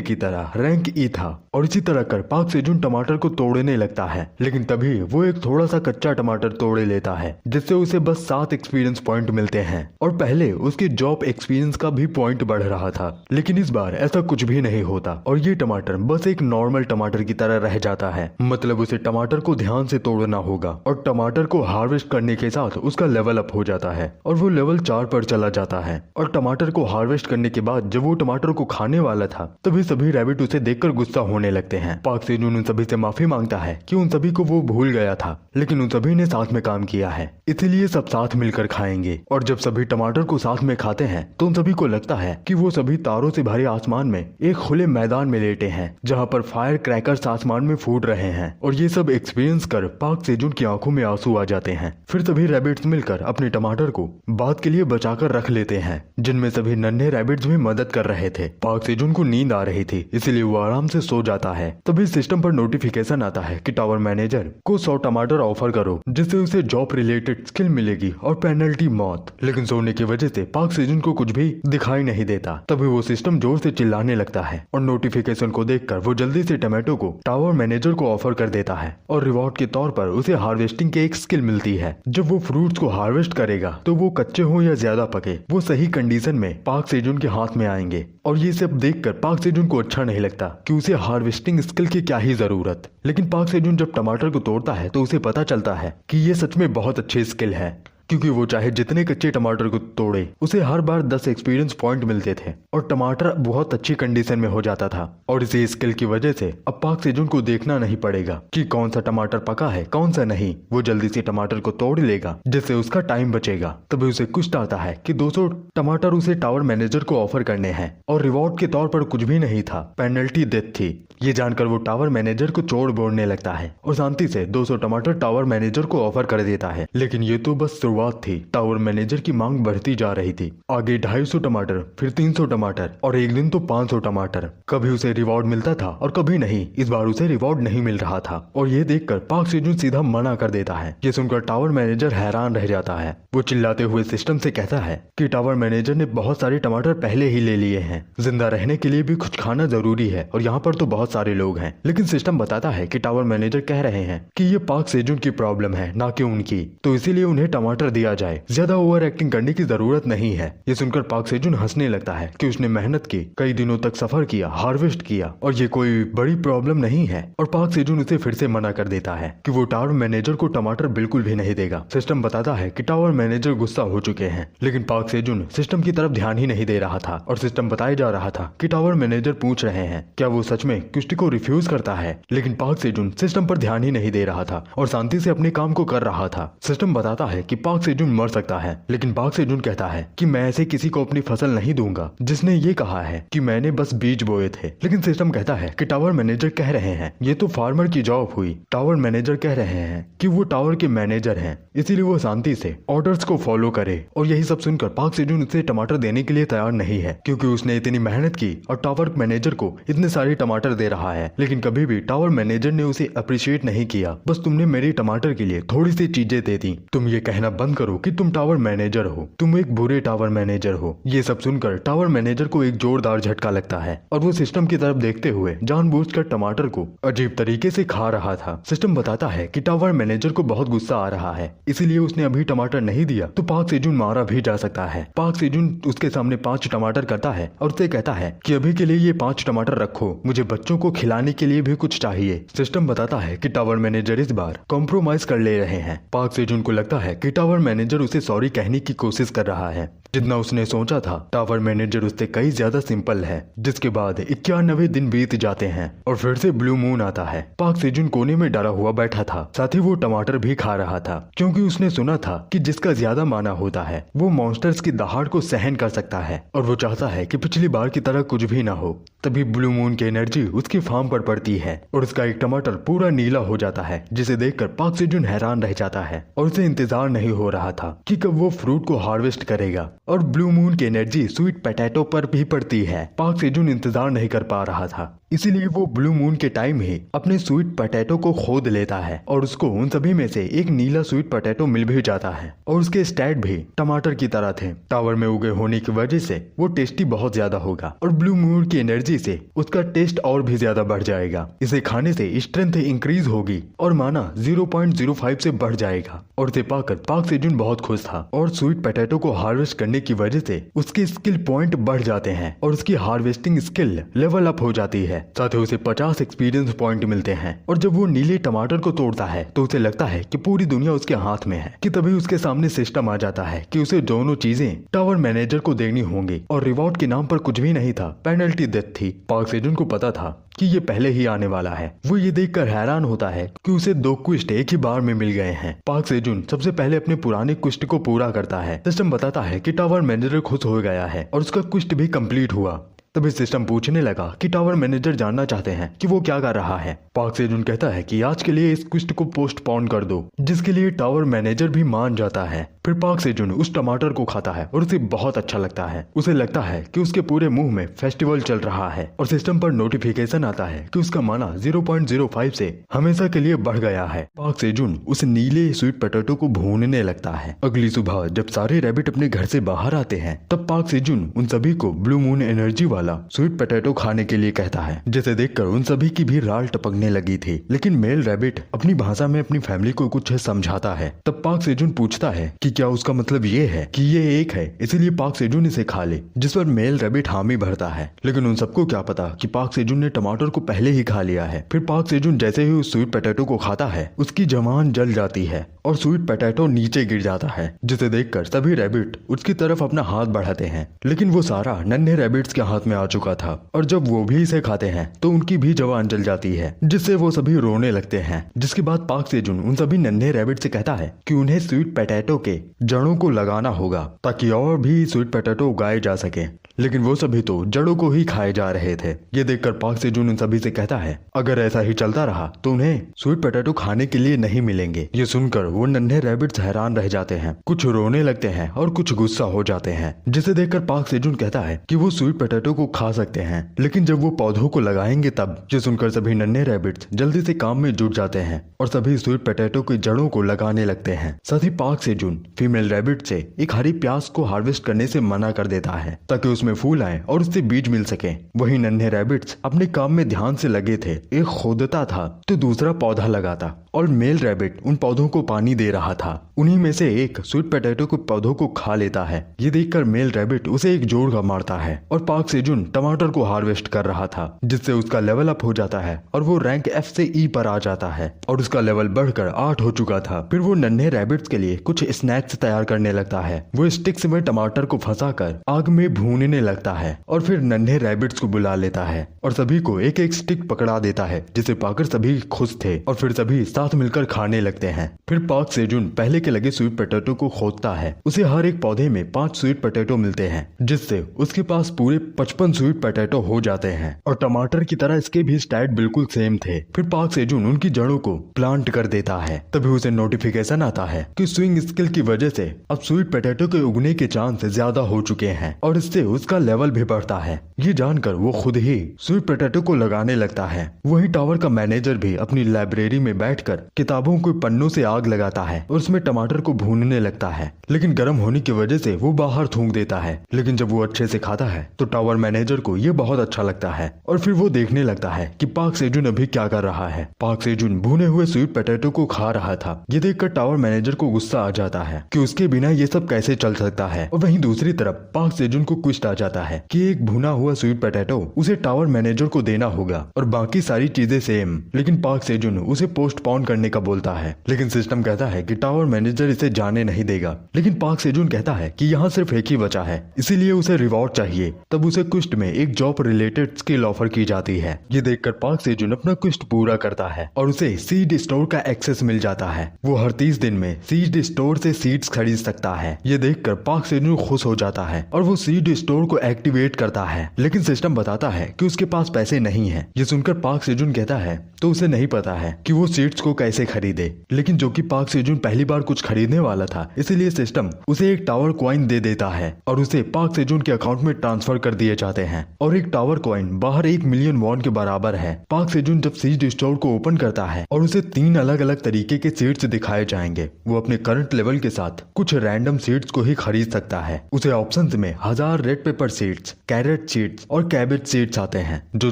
की तरह रैंक ई था। और इसी तरह कर पाक सेजुन टमाटर को तोड़ने लगता है, लेकिन तभी वो एक थोड़ा सा कच्चा टमाटर तोड़े लेता है, जिससे उसे बस 7 एक्सपीरियंस पॉइंट मिलते हैं। और पहले उसके जॉब एक्सपीरियंस का भी पॉइंट बढ़ रहा था, लेकिन इस बार ऐसा कुछ भी नहीं होता और ये टमाटर बस एक नॉर्मल टमाटर की तरह रह जाता है। मतलब उसे टमाटर को ध्यान से तोड़ना होगा, और टमाटर को हार्वेस्ट करने के साथ उसका लेवल अप हो जाता है और वो लेवल 4 पर चला जाता है। और टमाटर को हार्वेस्ट करने के बाद जब वो टमाटर को खाने वाला था, तभी सभी रैबिट उसे देखकर गुस्सा होने लगते हैं। पाक सेजुन उन सभी से माफी मांगता है कि उन सभी को वो भूल गया था, लेकिन उन सभी ने साथ में काम किया है, इसीलिए सब साथ मिलकर खाएंगे। और जब सभी टमाटर को साथ में खाते हैं तो उन सभी को लगता है कि वो सभी तारों से भरे आसमान में एक खुले मैदान में लेटे हैं, जहाँ पर फायर क्रैकर्स आसमान में फूट रहे हैं। और ये सब एक्सपीरियंस कर पाक सेजुन की आंखों में आंसू आ जाते हैं। फिर सभी रैबिट्स मिलकर अपने टमाटर को बाद के लिए बचाकर रख लेते हैं, जिनमें सभी नन्हे रैबिट्स भी मदद कर रहे थे। पाक सेजुन को नींद आ रही थी, इसलिए वो आराम से सो जाता है। तभी सिस्टम पर नोटिफिकेशन आता है कि टावर मैनेजर को 100 टमाटर ऑफर करो, जिससे उसे जॉब रिलेटेड स्किल मिलेगी और पेनल्टी मौत। लेकिन सोने की वजह से पाक सेजुन को कुछ भी दिखाई नहीं देता। तभी वो सिस्टम जोर से चिल्लाने लगता है और नोटिफिकेशन को देखकर वो जल्दी से टमाटो को टावर मैनेजर को ऑफर कर देता है, और रिवॉर्ड के तौर पर उसे हार्वेस्टिंग की एक स्किल मिलती है। जब वो फ्रूट्स को हार्वेस्ट करेगा तो वो कच्चे हो या ज्यादा पके, वो सही कंडीशन में पाक सेजुन के हाथ में आएंगे। और ये सब देखकर पाक सेजुन को अच्छा नहीं लगता कि उसे हार्वेस्टिंग स्किल की क्या ही जरूरत। लेकिन पाक सेजुन जब टमाटर को तोड़ता है तो उसे पता चलता है कि ये सच में बहुत अच्छी स्किल है, क्योंकि वो चाहे जितने कच्चे टमाटर को तोड़े उसे हर बार 10 एक्सपीरियंस पॉइंट मिलते थे और टमाटर बहुत अच्छी कंडीशन में हो जाता था। और इसी स्किल की वजह से अब पाक सेजुन को देखना नहीं पड़ेगा कि कौन सा टमाटर पका है कौन सा नहीं, वो जल्दी से टमाटर को तोड़ लेगा, जिससे उसका टाइम बचेगा। तभी उसे कुछ आता है कि 200 टमाटर उसे टावर मैनेजर को ऑफर करने हैं, और रिवॉर्ड के तौर पर कुछ भी नहीं था, पेनल्टी डेथ थी। ये जानकर वो टावर मैनेजर को चोर बोलने लगता है और शांति से 200 टमाटर टावर मैनेजर को ऑफर कर देता है। लेकिन ये तो बस शुरुआत थी, टावर मैनेजर की मांग बढ़ती जा रही थी। आगे 250 टमाटर, फिर 300 टमाटर, और एक दिन तो 500 टमाटर। कभी उसे रिवॉर्ड मिलता था और कभी नहीं। इस बार उसे रिवॉर्ड नहीं मिल रहा था, और ये देखकर पाक सेजुन सीधा मना कर देता है। ये सुनकर टावर मैनेजर हैरान रह जाता है। वो चिल्लाते हुए सिस्टम से कहता है कि टावर मैनेजर ने बहुत सारे टमाटर पहले ही ले लिए हैं, जिंदा रहने के लिए भी कुछ खाना जरूरी है, और यहाँ पर तो बहुत सारे लोग हैं। लेकिन सिस्टम बताता है कि टावर मैनेजर कह रहे हैं कि ये पाक सेजुन की प्रॉब्लम है, ना कि उनकी, तो इसीलिए उन्हें टमाटर दिया जाए, ज्यादा ओवर एक्टिंग करने की जरूरत नहीं है। ये सुनकर पाक सेजुन हंसने लगता है कि उसने मेहनत की, कई दिनों तक सफर किया, हार्वेस्ट किया, और ये कोई बड़ी प्रॉब्लम नहीं है। और पाक सेजुन उसे फिर से मना कर देता है कि वो टावर मैनेजर को टमाटर बिल्कुल भी नहीं देगा। सिस्टम बताता है कि टावर मैनेजर गुस्सा हो चुके हैं, लेकिन पाक सेजुन सिस्टम की तरफ ध्यान ही नहीं दे रहा था, और सिस्टम बताया जा रहा था कि टावर मैनेजर पूछ रहे हैं क्या वो सच में कुश्ती को रिफ्यूज करता है। लेकिन पाक सेजुन सिस्टम पर ध्यान ही नहीं दे रहा था और शांति से अपने काम को कर रहा था। सिस्टम बताता है कि पाक सेजुन मर सकता है, लेकिन पाक सेजुन कहता है कि मैं ऐसे किसी को अपनी फसल नहीं दूंगा जिसने ये कहा है कि मैंने बस बीज बोए थे। लेकिन सिस्टम कहता है कि टावर मैनेजर कह रहे हैं ये तो फार्मर की जॉब हुई। टावर मैनेजर कह रहे हैं कि वो टावर के मैनेजर हैं, इसीलिए वो शांति से ऑर्डर्स को फॉलो करे। और यही सब सुनकर पाक सेजुन उसे टमाटर देने के लिए तैयार नहीं है, क्योंकि उसने इतनी मेहनत की और टावर मैनेजर को इतने सारे टमाटर दे रहा है, लेकिन कभी भी टावर मैनेजर ने उसे अप्रिशिएट नहीं किया। बस तुमने मेरी टमाटर के लिए थोड़ी सी चीजें दे दी, तुम ये कहना बंद करो कि तुम टावर मैनेजर हो, तुम एक बुरे टावर मैनेजर हो। ये सब सुनकर टावर मैनेजर को एक जोरदार झटका लगता है और वो सिस्टम की तरफ देखते हुए जानबूझकर टमाटर को अजीब तरीके से खा रहा था। सिस्टम बताता है कि टावर मैनेजर को बहुत गुस्सा आ रहा है, इसीलिए उसने अभी टमाटर नहीं दिया तो पाक सेजुन मारा भी जा सकता है। पाक सेजुन उसके सामने 5 टमाटर करता है और उसे कहता है कि अभी के लिए ये 5 टमाटर रखो, मुझे बच्चों को खिलाने के लिए भी कुछ चाहिए। सिस्टम बताता है कि टावर मैनेजर इस बार कॉम्प्रोमाइज कर ले रहे हैं। पाक सेजुन को लगता है कि टावर मैनेजर उसे सॉरी कहने की कोशिश कर रहा है। जितना उसने सोचा था टावर मैनेजर उससे कई ज्यादा सिंपल है। जिसके बाद 91 दिन बीत जाते हैं और फिर से ब्लू मून आता है। पाक सेजुन कोने में डरा हुआ बैठा था, साथ ही वो टमाटर भी खा रहा था, क्योंकि उसने सुना था कि जिसका ज्यादा माना होता है वो मॉन्स्टर्स की दहाड़ को सहन कर सकता है और वो चाहता है कि पिछली बार की तरह कुछ भी ना हो। तभी ब्लू मून की एनर्जी उसकी फार्म पर पड़ती है और उसका एक टमाटर पूरा नीला हो जाता है, जिसे देखकर पाक सेजुन हैरान रह जाता है और उसे इंतजार नहीं हो रहा था कि कब वो फ्रूट को हार्वेस्ट करेगा। और ब्लू मून की एनर्जी स्वीट पोटैटो पर भी पड़ती है। पाक सेजुन इंतजार नहीं कर पा रहा था, इसीलिए वो ब्लू मून के टाइम ही अपने स्वीट पोटैटो को खोद लेता है और उसको उन सभी में से एक नीला स्वीट पोटैटो मिल भी जाता है और उसके स्टैट भी टमाटर की तरह थे। टावर में उगे होने की वजह से वो टेस्टी बहुत ज्यादा होगा और ब्लू मून की एनर्जी से उसका टेस्ट और भी ज्यादा बढ़ जाएगा। इसे खाने से स्ट्रेंथ इंक्रीज होगी और माना 0.05 से बढ़ जाएगा और इसे पाकर पाक सेजुन बहुत खुश था और स्वीट पोटैटो को हार्वेस्ट करने की वजह से उसके स्किल पॉइंट बढ़ जाते हैं और उसकी हार्वेस्टिंग स्किल लेवल अप हो जाती है। साथ ही उसे 50 एक्सपीरियंस पॉइंट मिलते हैं और जब वो नीले टमाटर को तोड़ता है तो उसे लगता है कि पूरी दुनिया उसके हाथ में है कि तभी उसके सामने सिस्टम आ जाता है कि उसे दोनों चीजें टावर मैनेजर को देनी होंगी और रिवॉर्ड के नाम पर कुछ भी नहीं था, पेनल्टी डेथ थी। पाक सेजुन को पता था कि ये पहले ही आने वाला है। वो ये देखकर हैरान होता है कि उसे 2 क्वेस्ट एक ही बार में मिल गए हैं। पाक सेजुन सबसे पहले अपने पुराने क्वेस्ट को पूरा करता है। सिस्टम बताता है कि टावर मैनेजर खुश हो गया है और उसका क्वेस्ट भी कंप्लीट हुआ। तभी सिस्टम पूछने लगा कि टावर मैनेजर जानना चाहते हैं कि वो क्या कर रहा है। पाक सेजुन कहता है कि आज के लिए इस क्वेस्ट को पोस्टपोन कर दो, जिसके लिए टावर मैनेजर भी मान जाता है। फिर पाक सेजुन उस टमाटर को खाता है और उसे बहुत अच्छा लगता है। उसे लगता है कि उसके पूरे मुंह में फेस्टिवल चल रहा है और सिस्टम पर नोटिफिकेशन आता है कि उसका माना 0.05 से हमेशा के लिए बढ़ गया है। पाक सेजुन उस नीले स्वीट पोटैटो को भूनने लगता है। अगली सुबह जब सारे रैबिट अपने घर से बाहर आते हैं तब पाक सेजुन उन सभी को ब्लू मून एनर्जी वाला स्वीट पोटैटो खाने के लिए कहता है, जिसे देखकर उन सभी की भी राल टपकने लगी थी। लेकिन मेल रैबिट अपनी भाषा में अपनी फैमिली को कुछ समझाता है। तब पाक सेजुन पूछता है कि क्या उसका मतलब ये है कि ये एक है इसीलिए पाक सेजुन इसे खा ले, जिस पर मेल रैबिट हामी भरता है। लेकिन उन सबको क्या पता कि पाक सेजुन ने टमाटर को पहले ही खा लिया है। फिर पाक सेजुन जैसे ही उस स्वीट पोटैटो को खाता है उसकी जबान जल जाती है और स्वीट पोटैटो नीचे गिर जाता है, जिसे देखकर सभी रैबिट उसकी तरफ अपना हाथ बढ़ाते हैं। लेकिन वो सारा नन्हे रैबिट्स के हाथ में आ चुका था और जब वो भी इसे खाते हैं तो उनकी भी जबान जल जाती है, जिससे वो सभी रोने लगते हैं। जिसके बाद पाक सेजुन उन सभी नन्हे रैबिट से कहता है कि उन्हें स्वीट पोटैटो के जड़ों को लगाना होगा ताकि और भी स्वीट पोटैटो उगाए जा सके। लेकिन वो सभी तो जड़ों को ही खाए जा रहे थे। ये देखकर पाक सेजुन उन सभी से कहता है अगर ऐसा ही चलता रहा तो उन्हें स्वीट पोटैटो खाने के लिए नहीं मिलेंगे। ये सुनकर वो नन्हे रैबिट्स हैरान रह जाते हैं, कुछ रोने लगते हैं और कुछ गुस्सा हो जाते हैं। जिसे देखकर पाक सेजुन कहता है कि वो स्वीट पोटैटो को खा सकते हैं, लेकिन जब वो पौधों को लगाएंगे तब। ये सुनकर सभी नन्हे रैबिट्स जल्दी से काम में जुट जाते हैं और सभी स्वीट पोटैटो की जड़ों को लगाने लगते हैं। साथ ही पाक सेजुन फीमेल रैबिट से एक हरी प्याज को हार्वेस्ट करने से मना कर देता है ताकि उसमें फूल आए और उससे बीज मिल सके। वहीं नन्हे रैबिट्स अपने काम में ध्यान से लगे थे। एक खोदता था तो दूसरा पौधा लगाता और मेल रैबिट उन पौधों को पानी दे रहा था। उन्हीं में से एक स्वीट पोटैटो के पौधों को खा लेता है। ये देखकर मेल रैबिट उसे एक जोर का मारता है और पाक सेजुन टमाटर को हार्वेस्ट कर रहा था, जिससे उसका लेवल अप हो जाता है और वो रैंक F से E पर आ जाता है और उसका लेवल बढ़कर 8 हो चुका था। फिर वो नन्हे रैबिट्स के लिए कुछ स्नैक्स तैयार करने लगता है। वो स्टिक्स में टमाटर को फंसाकर आग में भूनने लगता है और फिर नन्हे रैबिट्स को बुला लेता है और सभी को एक एक स्टिक पकड़ा देता है, जिसे पाकर सभी खुश थे और फिर सभी साथ मिलकर खाने लगते हैं। फिर पाक सेजुन पहले के लगे स्वीट पोटैटो को खोदता है। उसे हर एक पौधे में 5 स्वीट पोटैटो मिलते हैं, जिससे उसके पास पूरे 55 स्वीट पोटैटो हो जाते हैं और टमाटर की तरह इसके भी स्टैट बिल्कुल सेम थे। फिर पाक सेजुन उनकी जड़ों को प्लांट कर देता है। तभी उसे नोटिफिकेशन आता है कि स्विंग स्किल की वजह से अब स्वीट पोटैटो के उगने के चांस ज्यादा हो चुके हैं और इससे उसका लेवल भी बढ़ता है। ये जानकर वो खुद ही स्वीट पोटैटो को लगाने लगता है। वहीं टावर का मैनेजर भी अपनी लाइब्रेरी में बैठकर बैठकर किताबों के पन्नों से आग लगाता है और उसमें टमाटर को भूनने लगता है, लेकिन गर्म होने की वजह से वो बाहर थूक देता है। लेकिन जब वो अच्छे से खाता है तो टावर मैनेजर को ये बहुत अच्छा लगता है और फिर वो देखने लगता है कि पार्क सेजुन अभी क्या कर रहा है। पार्क सेजुन भुने हुए स्वीट पोटैटो को खा रहा था। ये देखकर टावर मैनेजर को गुस्सा आ जाता है कि उसके बिना ये सब कैसे चल सकता है। और वहीं दूसरी तरफ पार्क सेजुन को क्विस्ट आ जाता है कि एक भुना हुआ स्वीट पोटैटो उसे टावर मैनेजर को देना होगा और बाकी सारी चीजें सेम। लेकिन पार्क सेजुन उसे पोस्टपोन करने का बोलता है, लेकिन सिस्टम कहता है कि टावर मैनेजर इसे जाने नहीं देगा। लेकिन पार्क सेजुन कहता है कि यहाँ सिर्फ एक ही बचा है, इसीलिए उसे रिवॉर्ड चाहिए। तब उसे क्विस्ट में एक जॉब रिलेटेड स्किल ऑफर की जाती है। ये देखकर पार्क सेजुन अपना क्विस्ट पूरा करता है और उसे सीड स्टोर का एक्सेस मिल जाता है। वो हर 30 दिन में सीड स्टोर से सीड्स खरीद सकता है। ये देखकर पार्क सेजुन खुश हो जाता है और वो सीड स्टोर को एक्टिवेट करता है, लेकिन सिस्टम बताता है कि उसके पास पैसे नहीं है। ये सुनकर पार्क सेजुन कहता है तो उसे नहीं पता है कि वो सीड्स को कैसे खरीदे, लेकिन जो कि पार्क सेजुन पहली बार कुछ खरीदने वाला था, इसीलिए सिस्टम उसे एक टावर कॉइन दे देता है और उसे पार्क सेजुन के अकाउंट में ट्रांसफर कर दिए जाते हैं। और एक टावर कॉइन बाहर 1 मिलियन वॉन के बराबर है। पार्क सेजुन जब सीड स्टोर को ओपन करता है और उसे 3 अलग अलग तरीके के सीड्स दिखाए जाएंगे, वो अपने करंट लेवल के साथ कुछ रैंडम सीड्स को ही खरीद सकता है। उसे ऑप्शंस में 1000 red pepper seeds, carrot seeds और कैबेज सीड्स आते हैं जो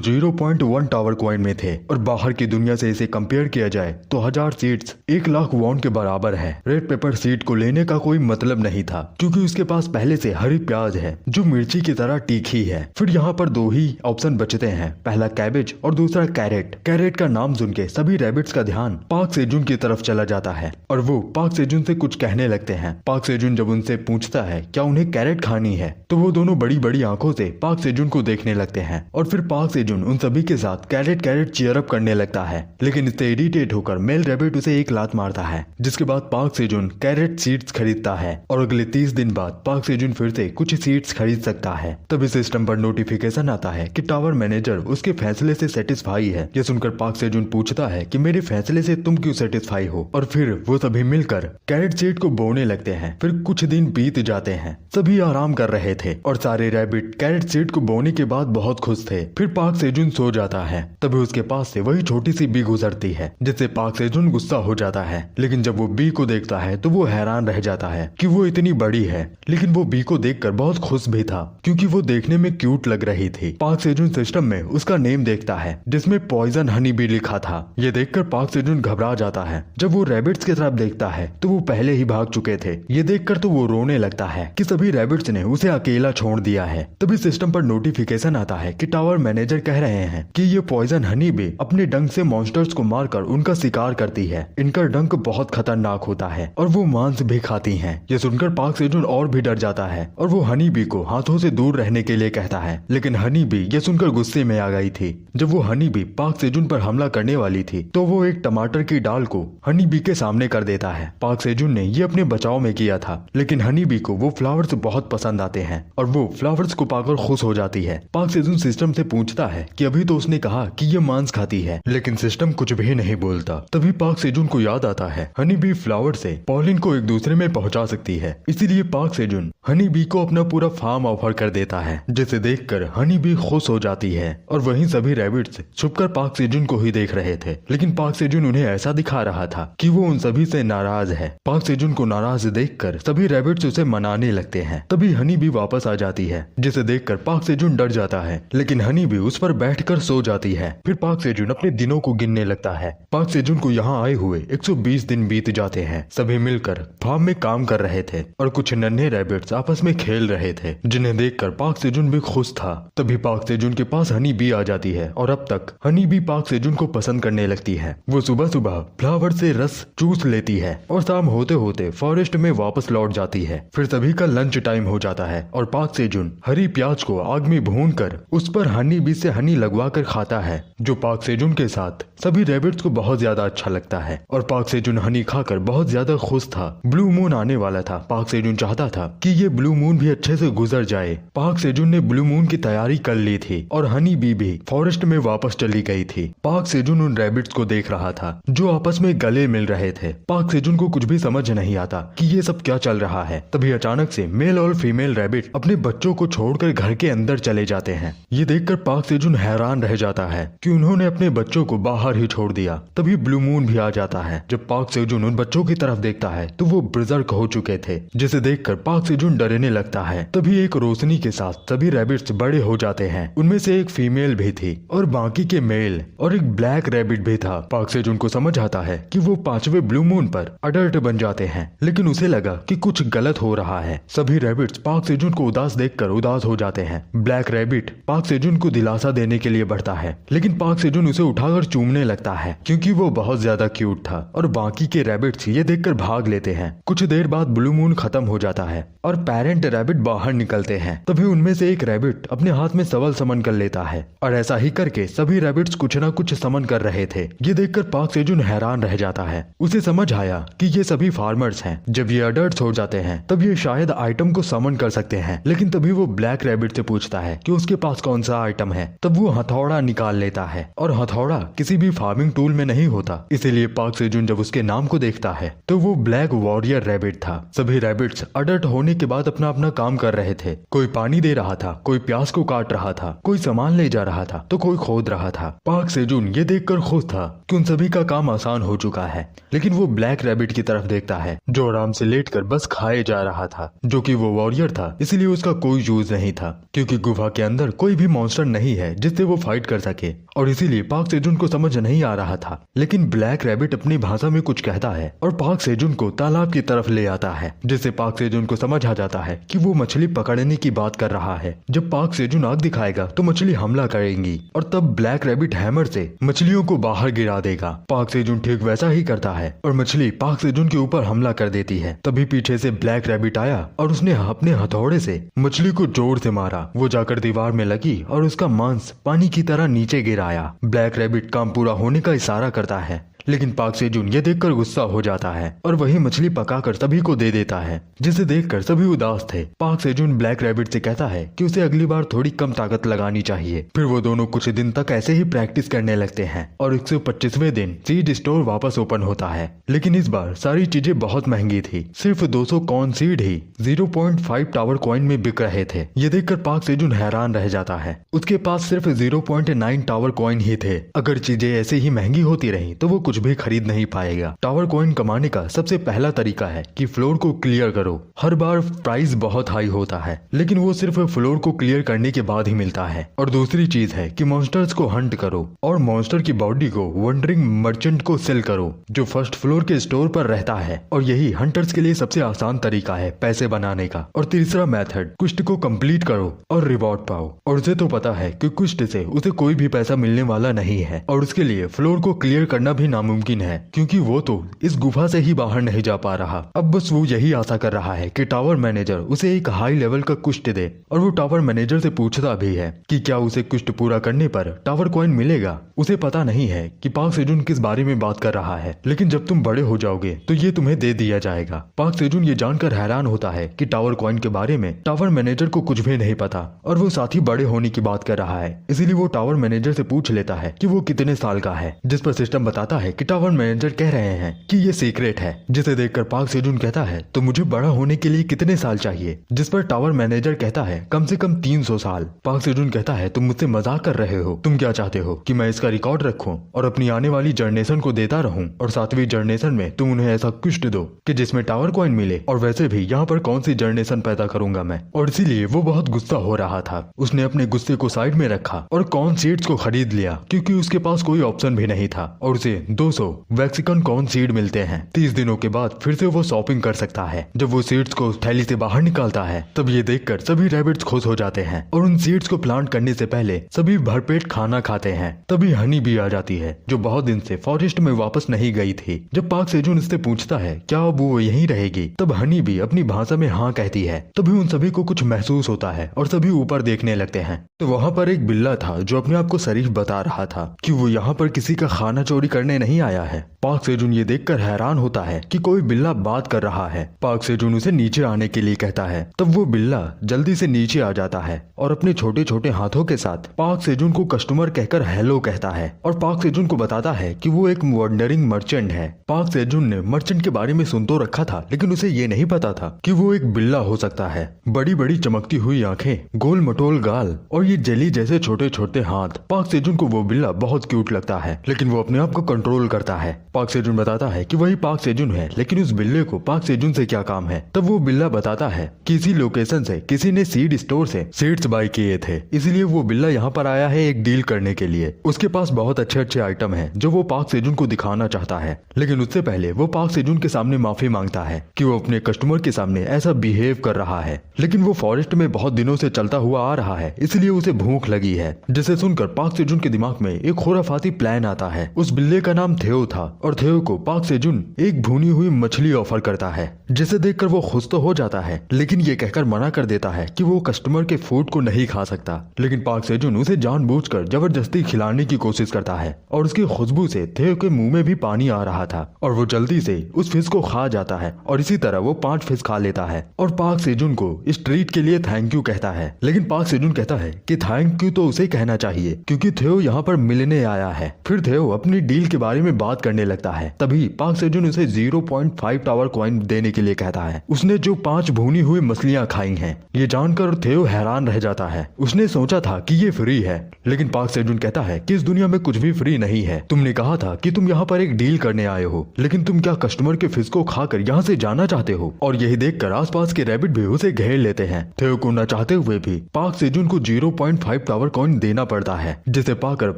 0.1 टावर कॉइन में थे। और बाहर की दुनिया से इसे कंपेयर किया जाए तो 1000 सीड्स 1 लाख वॉन के बराबर है। रेड पेपर सीड को लेने का कोई मतलब नहीं था क्योंकि उसके पास पहले से हरी प्याज है जो मिर्ची की तरह तीखी है। फिर यहाँ पर 2 ही ऑप्शन बचते हैं, पहला कैबेज और दूसरा कैरेट। कैरेट का नाम सुन के सभी रैबिट्स का ध्यान पार्क सेजुन की तरफ चला जाता है और वो पार्क सेजुन से कुछ कहने लगते हैं। पार्क सेजुन जब उनसे पूछता है क्या उन्हें कैरेट खानी है तो वो दोनों बड़ी बड़ी आंखों से पार्क सेजुन को देखने लगते हैं और फिर पार्क सेजुन उन सभी के साथ कैरेट कैरेट चीयर अप करने लगता है। लेकिन इससे इरिटेट होकर मेल रैबिट उसे एक लात मारता है, जिसके बाद पार्क सेजुन कैरेट सीड्स खरीदता है और अगले 30 दिन बाद पार्क सेजुन फिर से कुछ सीड्स खरीद सकता है। तभी सिस्टम पर नोटिफिकेशन आता है कि टावर मैनेजर उसके फैसले से सेटिस्फाई है। यह सुनकर पार्क सेजुन पूछता है कि मेरे फैसले से तुम क्यों सेटिस्फाई हो, और फिर वो सभी मिलकर कैरेट सीड को बोने लगते हैं। फिर कुछ दिन बीत जाते हैं, सभी आराम कर रहे थे और सारे रैबिट कैरेट सीड को बोने के बाद बहुत खुश थे। फिर पार्क सेजुन सो जाता है, तभी उसके पास से वही छोटी सी बी गुजरती है जिससे पार्क सेजुन गुस्सा हो जाता है। लेकिन जब वो बी को देखता है तो वो हैरान रह जाता है कि वो इतनी बड़ी है। लेकिन वो बी को देखकर बहुत खुश भी था क्योंकि वो देखने में क्यूट लग रही थी। पार्क सेजुन सिस्टम में उसका नेम देखता है जिसमें पॉइजन हनी बी लिखा था। ये देखकर पार्क सेजुन घबरा जाता है। जब वो रैबिट्स की तरफ देखता है तो वो पहले ही भाग चुके थे। ये देखकर तो वो रोने लगता है कि सभी रैबिट्स ने उसे अकेला छोड़ दिया है। तभी सिस्टम पर नोटिफिकेशन आता है कि टावर मैनेजर कह रहे हैं कि ये पॉइजन हनी बी अपने डंक से मॉन्स्टर्स को मारकर उनका शिकार करती है। इनका डंक बहुत खतरनाक होता है और वो मांस भी खाती हैं। ये सुनकर पार्क सेजुन और भी डर जाता है और वो हनी बी को हाथों से दूर रहने के लिए कहता है। लेकिन हनी बी ये सुनकर गुस्से में आ गई थी। जब वो हनी बी पार्क सेजुन पर हमला करने वाली थी तो वो एक टमाटर की डाल को हनी बी के सामने कर देता है। पार्क सेजुन ने ये अपने बचाव में किया था, लेकिन हनी बी को वो फ्लावर्स बहुत पसंद आते हैं और वो फ्लावर्स को पाकर खुश हो जाती है। पार्क सेजुन सिस्टम से पूछता है कि अभी तो उसने कहा कि ये मांस खाती है, लेकिन सिस्टम कुछ भी नहीं बोलता। तभी पार्क सेजुन को याद आता है हनी बी फ्लावर से पॉलिन को एक दूसरे में पहुंचा सकती है, इसीलिए पार्क सेजुन हनी बी को अपना पूरा फार्म ऑफर कर देता है, जिसे देखकर हनी बी खुश हो जाती है। और वहीं सभी रैबिट्स छुपकर पार्क सेजुन को ही देख रहे थे, लेकिन पार्क सेजुन उन्हें ऐसा दिखा रहा था कि वो उन सभी से नाराज है। पार्क सेजुन को नाराज देखकर सभी रैबिट्स उसे मनाने लगते हैं। तभी हनी बी वापस आ जाती है, जिसे देखकर पार्क सेजुन डर जाता है, लेकिन हनी बी उस पर बैठकर सो जाती है। फिर पार्क सेजुन अपने दिनों को गिनने लगता है। पार्क सेजुन को यहाँ आए हुए 120 दिन बीत जाते हैं। सभी मिलकर फार्म में काम कर रहे थे और कुछ नन्हे रैबिट्स आपस में खेल रहे थे, जिन्हें देखकर पार्क सेजुन भी खुश था। तभी पार्क सेजुन के पास हनी बी आ जाती है और अब तक हनी बी पार्क सेजुन को पसंद करने लगती है। वो सुबह सुबह फ्लावर से रस चूस लेती है और शाम होते होते फॉरेस्ट में वापस लौट जाती है। फिर सभी का लंच टाइम हो जाता है और पार्क सेजुन हरी प्याज को आग में भूनकर उस पर हनी बी से हनी लगवा कर खाता है, जो पार्क सेजुन के साथ सभी रैबिट्स को बहुत ज्यादा अच्छा लगता है। और पार्क सेजुन हनी खाकर बहुत ज्यादा खुश था। ब्लू मून आने वाला था। पार्क सेजुन चाहता था कि ये ब्लू मून भी अच्छे से गुजर जाए। पार्क सेजुन ने ब्लू मून की तैयारी कर ली थी और हनी बी भी फॉरेस्ट में वापस चली गई थी। पार्क सेजुन उन रैबिट्स को देख रहा था जो आपस में गले मिल रहे थे। पार्क सेजुन को कुछ भी समझ नहीं आता कि ये सब क्या चल रहा है। तभी अचानक से मेल और फीमेल रैबिट अपने बच्चों को छोड़कर घर के अंदर चले जाते हैं। ये देखकर पार्क सेजुन हैरान रह जाता है कि उन्होंने अपने बच्चों को बाहर ही छोड़ दिया। तभी ब्लू ब्लू मून भी आ जाता है। जब पार्क सेजुन उन बच्चों की तरफ देखता है तो वो ब्रिजर्क हो चुके थे, जिसे देखकर पार्क सेजुन डरने लगता है। तभी एक रोशनी के साथ सभी रैबिट्स बड़े हो जाते हैं। उनमें से एक फीमेल भी थी और बाकी के मेल और एक ब्लैक रैबिट भी था। पार्क सेजुन को समझ आता है कि वो 5वें ब्लू मून पर अडल्ट बन जाते हैं, लेकिन उसे लगा कि कुछ गलत हो रहा है। सभी रैबिट्स पार्क सेजुन को उदास देखकर उदास हो जाते हैं। ब्लैक रैबिट पार्क सेजुन को दिलासा देने के लिए बढ़ता है, लेकिन पार्क सेजुन उसे उठाकर चूमने लगता है क्योंकि वो बहुत ज्यादा क्यूट था और बाकी के रैबिट्स ये देखकर भाग लेते हैं। कुछ देर बाद ब्लू मून खत्म हो जाता है और पेरेंट रैबिट बाहर निकलते हैं। तभी उनमें से एक रैबिट अपने हाथ में शवल समन कर लेता है और ऐसा ही करके सभी रैबिट्स कुछ न कुछ समन कर रहे थे। ये देखकर पार्क सेजुन हैरान रह जाता है। उसे समझ आया कि ये सभी फार्मर्स हैं। जब ये अडल्ट हो जाते हैं तब ये शायद आइटम को समन कर सकते हैं, लेकिन तभी वो ब्लैक रैबिट से पूछता है कि उसके पास कौन सा आइटम है। तब वो हथौड़ा निकाल लेता है और हथौड़ा किसी भी फार्मिंग टूल में नहीं होता, इसीलिए पार्क सेजुन जब उसके नाम को देखता है तो वो ब्लैक वॉरियर रैबिट था। सभी रैबिट्स अडल्ट होने के बाद अपना अपना काम कर रहे थे। कोई पानी दे रहा था, कोई प्यास को काट रहा था, कोई सामान ले जा रहा था तो कोई खोद रहा था। पार्क सेजुन ये देखकर खुश था कि उन सभी का काम आसान हो चुका है, लेकिन वो ब्लैक रैबिट की तरफ देखता है जो आराम से लेटकर बस खाए जा रहा था। जो कि वो वॉरियर था, इसलिए उसका कोई यूज नहीं था क्योंकि गुफा के अंदर कोई भी मॉन्स्टर नहीं है जिससे वो फाइट कर सके, और इसीलिए पार्क सेजुन को समझ नहीं आ रहा था। लेकिन ब्लैक रैबिट अपनी भाषा में कुछ कहता है और पार्क सेजुन को तालाब की तरफ ले आता है, जिससे पार्क सेजुन को समझ आ जाता है कि वो मछली पकड़ने की बात कर रहा है। जब पार्क सेजुन आग दिखाएगा तो मछली हमला करेंगी और तब ब्लैक रैबिट हैमर से मछलियों को बाहर गिरा देगा। पार्क सेजुन ठीक वैसा ही करता है और मछली पार्क सेजुन के ऊपर हमला कर देती है। तभी पीछे से ब्लैक रैबिट आया और उसने अपने हथौड़े से मछली को जोर से मारा। वो जाकर दीवार में लगी और उसका मांस पानी की तरह नीचे गिराया। ब्लैक रैबिट काम पूरा होने का इशारा करता है, लेकिन पार्क सेजुन ये देखकर गुस्सा हो जाता है और वही मछली पकाकर सभी को दे देता है, जिसे देखकर सभी उदास थे। पार्क सेजुन ब्लैक रैबिट से कहता है कि उसे अगली बार थोड़ी कम ताकत लगानी चाहिए। फिर वो दोनों कुछ दिन तक ऐसे ही प्रैक्टिस करने लगते हैं और 125वें दिन सीड स्टोर वापस ओपन होता है, लेकिन इस बार सारी चीजें बहुत महंगी थी। सिर्फ 200 कॉर्न सीड ही 0.5 टावर कॉइन में बिक रहे थे। ये देखकर पार्क सेजुन हैरान रह जाता है। उसके पास सिर्फ 0.9 टावर कॉइन ही थे। अगर चीजें ऐसे ही महंगी होती रही तो वो कुछ भी खरीद नहीं पाएगा। टावर कॉइन कमाने का सबसे पहला तरीका है कि फ्लोर को क्लियर करो। हर बार प्राइस बहुत हाई होता है, लेकिन वो सिर्फ फ्लोर को क्लियर करने के बाद ही मिलता है। और दूसरी चीज है कि मॉन्स्टर्स को हंट करो और मॉन्स्टर की बॉडी को वंडरिंग मर्चेंट को सेल करो जो फर्स्ट फ्लोर के स्टोर पर रहता है, और यही हंटर्स के लिए सबसे आसान तरीका है पैसे बनाने का। और तीसरा मेथड, क्वेस्ट को कंप्लीट करो और रिवॉर्ड पाओ। और उसे तो पता है कि क्वेस्ट से उसे कोई भी पैसा मिलने वाला नहीं है और उसके लिए फ्लोर को क्लियर करना भी नामुमकिन है, क्योंकि वो तो इस गुफा से ही बाहर नहीं जा पा रहा। अब बस वो यही आशा कर रहा है कि टावर मैनेजर उसे एक हाई लेवल का क्वेस्ट दे, और वो टावर मैनेजर से पूछता भी है कि क्या उसे क्वेस्ट पूरा करने पर टावर कॉइन मिलेगा। उसे पता नहीं है कि पार्क सेजुन किस बारे में बात कर रहा है, लेकिन जब तुम बड़े हो जाओगे तो ये तुम्हें दे दिया जाएगा। पार्क सेजुन ये जानकर हैरान होता है कि टावर कॉइन के बारे में टावर मैनेजर को कुछ भी नहीं पता और वो साथ ही बड़े होने की बात कर रहा है। इसीलिए वो टावर मैनेजर से पूछ लेता है कि वो कितने साल का है, जिस पर सिस्टम बताता है कि टावर मैनेजर कह रहे हैं कि ये सीक्रेट है। जिसे देखकर पार्क सेजुन कहता है तो मुझे बड़ा होने के लिए कितने साल चाहिए, जिस पर टावर मैनेजर कहता है कम से कम 300 साल। पार्क सेजुन कहता है तुम मुझसे मजाक कर रहे हो, तुम क्या चाहते हो कि मैं इसका रिकॉर्ड रखूं और अपनी आने वाली जनरेशन को देता रहूं, और 7वीं जनरेशन में तुम उन्हें ऐसा क्वेस्ट दो कि जिसमें टावर कॉइन मिले। और वैसे भी यहाँ पर कौन सी जनरेशन पैदा करूंगा मैं। और इसीलिए वो बहुत गुस्सा हो रहा था। उसने अपने गुस्से को साइड में रखा और कॉर्न सीड्स को खरीद लिया, क्योंकि उसके पास कोई ऑप्शन भी नहीं था, और उसे 200 वैक्सिकन कॉर्न सीड मिलते हैं। 30 दिनों के बाद फिर से वो शॉपिंग कर सकता है। जब वो सीड्स को थैली से बाहर निकालता है तब ये देखकर सभी रैबिट्स खुश हो जाते हैं और उन सीड्स को प्लांट करने से पहले सभी भरपेट खाना खाते हैं। तभी हनी भी आ जाती है जो बहुत दिन से फॉरेस्ट में वापस नहीं गई थी। जब पार्क सेजुन इससे पूछता है क्या अब वो यहीं रहेगी, तब हनी भी अपनी भाषा में हाँ कहती है। तभी उन सभी को कुछ महसूस होता है और सभी ऊपर देखने लगते हैं। तो वहाँ पर एक बिल्ला था जो अपने आप को शरीफ बता रहा था कि वो यहाँ पर किसी का खाना चोरी करने नहीं आया है। पार्क सेजुन ये देखकर हैरान होता है कि कोई बिल्ला बात कर रहा है। पार्क सेजुन उसे नीचे आने के लिए कहता है। तब वो बिल्ला जल्दी से नीचे आ जाता है और अपने छोटे छोटे हाथों के साथ पार्क सेजुन को कस्टमर कहकर हेलो कहता है और पार्क सेजुन को बताता है कि वो एक वंडरिंग मर्चेंट है। पार्क सेजुन ने मर्चेंट के बारे में सुन तो रखा था, लेकिन उसे ये नहीं पता था कि वो एक बिल्ला हो सकता है। बड़ी बड़ी चमकती हुई आंखें, गोल मटोल गाल और ये जेली जैसे छोटे छोटे हाथ। पार्क सेजुन को वो बिल्ला बहुत क्यूट लगता है, लेकिन वो अपने आप को कंट्रोल कंट्रोल करता है। पार्क सेजुन बताता है कि वही पार्क सेजुन है, लेकिन उस बिल्ले को पार्क सेजुन से क्या काम है। तब वो बिल्ला बताता है कि इसी लोकेशन से किसी ने सीड स्टोर से सीड्स बाय किए थे, इसलिए वो बिल्ला यहाँ पर आया है एक डील करने के लिए। उसके पास बहुत अच्छे अच्छे आइटम है जो वो पार्क सेजुन को दिखाना चाहता है, लेकिन उससे पहले वो पार्क सेजुन के सामने माफी मांगता है कि वो अपने कस्टमर के सामने ऐसा बिहेव कर रहा है। लेकिन वो फॉरेस्ट में बहुत दिनों से चलता हुआ आ रहा है, इसलिए उसे भूख लगी है। जिसे सुनकर पार्क सेजुन के दिमाग में एक खुराफाती प्लान आता है। उस बिल्ले का नाम थियो था और थियो को पार्क सेजुन एक भुनी हुई मछली ऑफर करता है, जिसे देखकर वो खुश तो हो जाता है, लेकिन ये कहकर मना कर देता है कि वो कस्टमर के फूड को नहीं खा सकता। लेकिन पार्क सेजुन उसे जानबूझकर जबरदस्ती खिलाने की कोशिश करता है और उसकी खुशबू से थियो के मुंह में भी पानी आ रहा था और वो जल्दी से उस फिश को खा जाता है और इसी तरह वो 5 फिश खा लेता है और पार्क सेजुन को इस ट्रीट के लिए थैंक यू कहता है। लेकिन पार्क सेजुन कहता है कि थैंक यू तो उसे कहना चाहिए क्योंकि थियो यहाँ पर मिलने आया है। फिर थियो अपनी डील के बारे में बात करने लगता है। तभी पार्क सेजुन उसे 0.5 टावर कॉइन देने के लिए कहता है। उसने जो 5 भूनी हुई मछलियां खाई हैं, ये जानकर थियो हैरान रह जाता है। उसने सोचा था कि ये फ्री है, लेकिन पार्क सेजुन कहता है कि इस दुनिया में कुछ भी फ्री नहीं है। तुमने कहा था कि तुम यहाँ पर एक डील करने आए हो, लेकिन तुम क्या कस्टमर के फिश को खाकर यहाँ से जाना चाहते हो? और यही देखकर आसपास के रैबिट भी उसे घेर लेते हैं। थियो को न चाहते हुए भी पार्क सेजुन को 0.5 टावर कॉइन देना पड़ता है, जिसे पाकर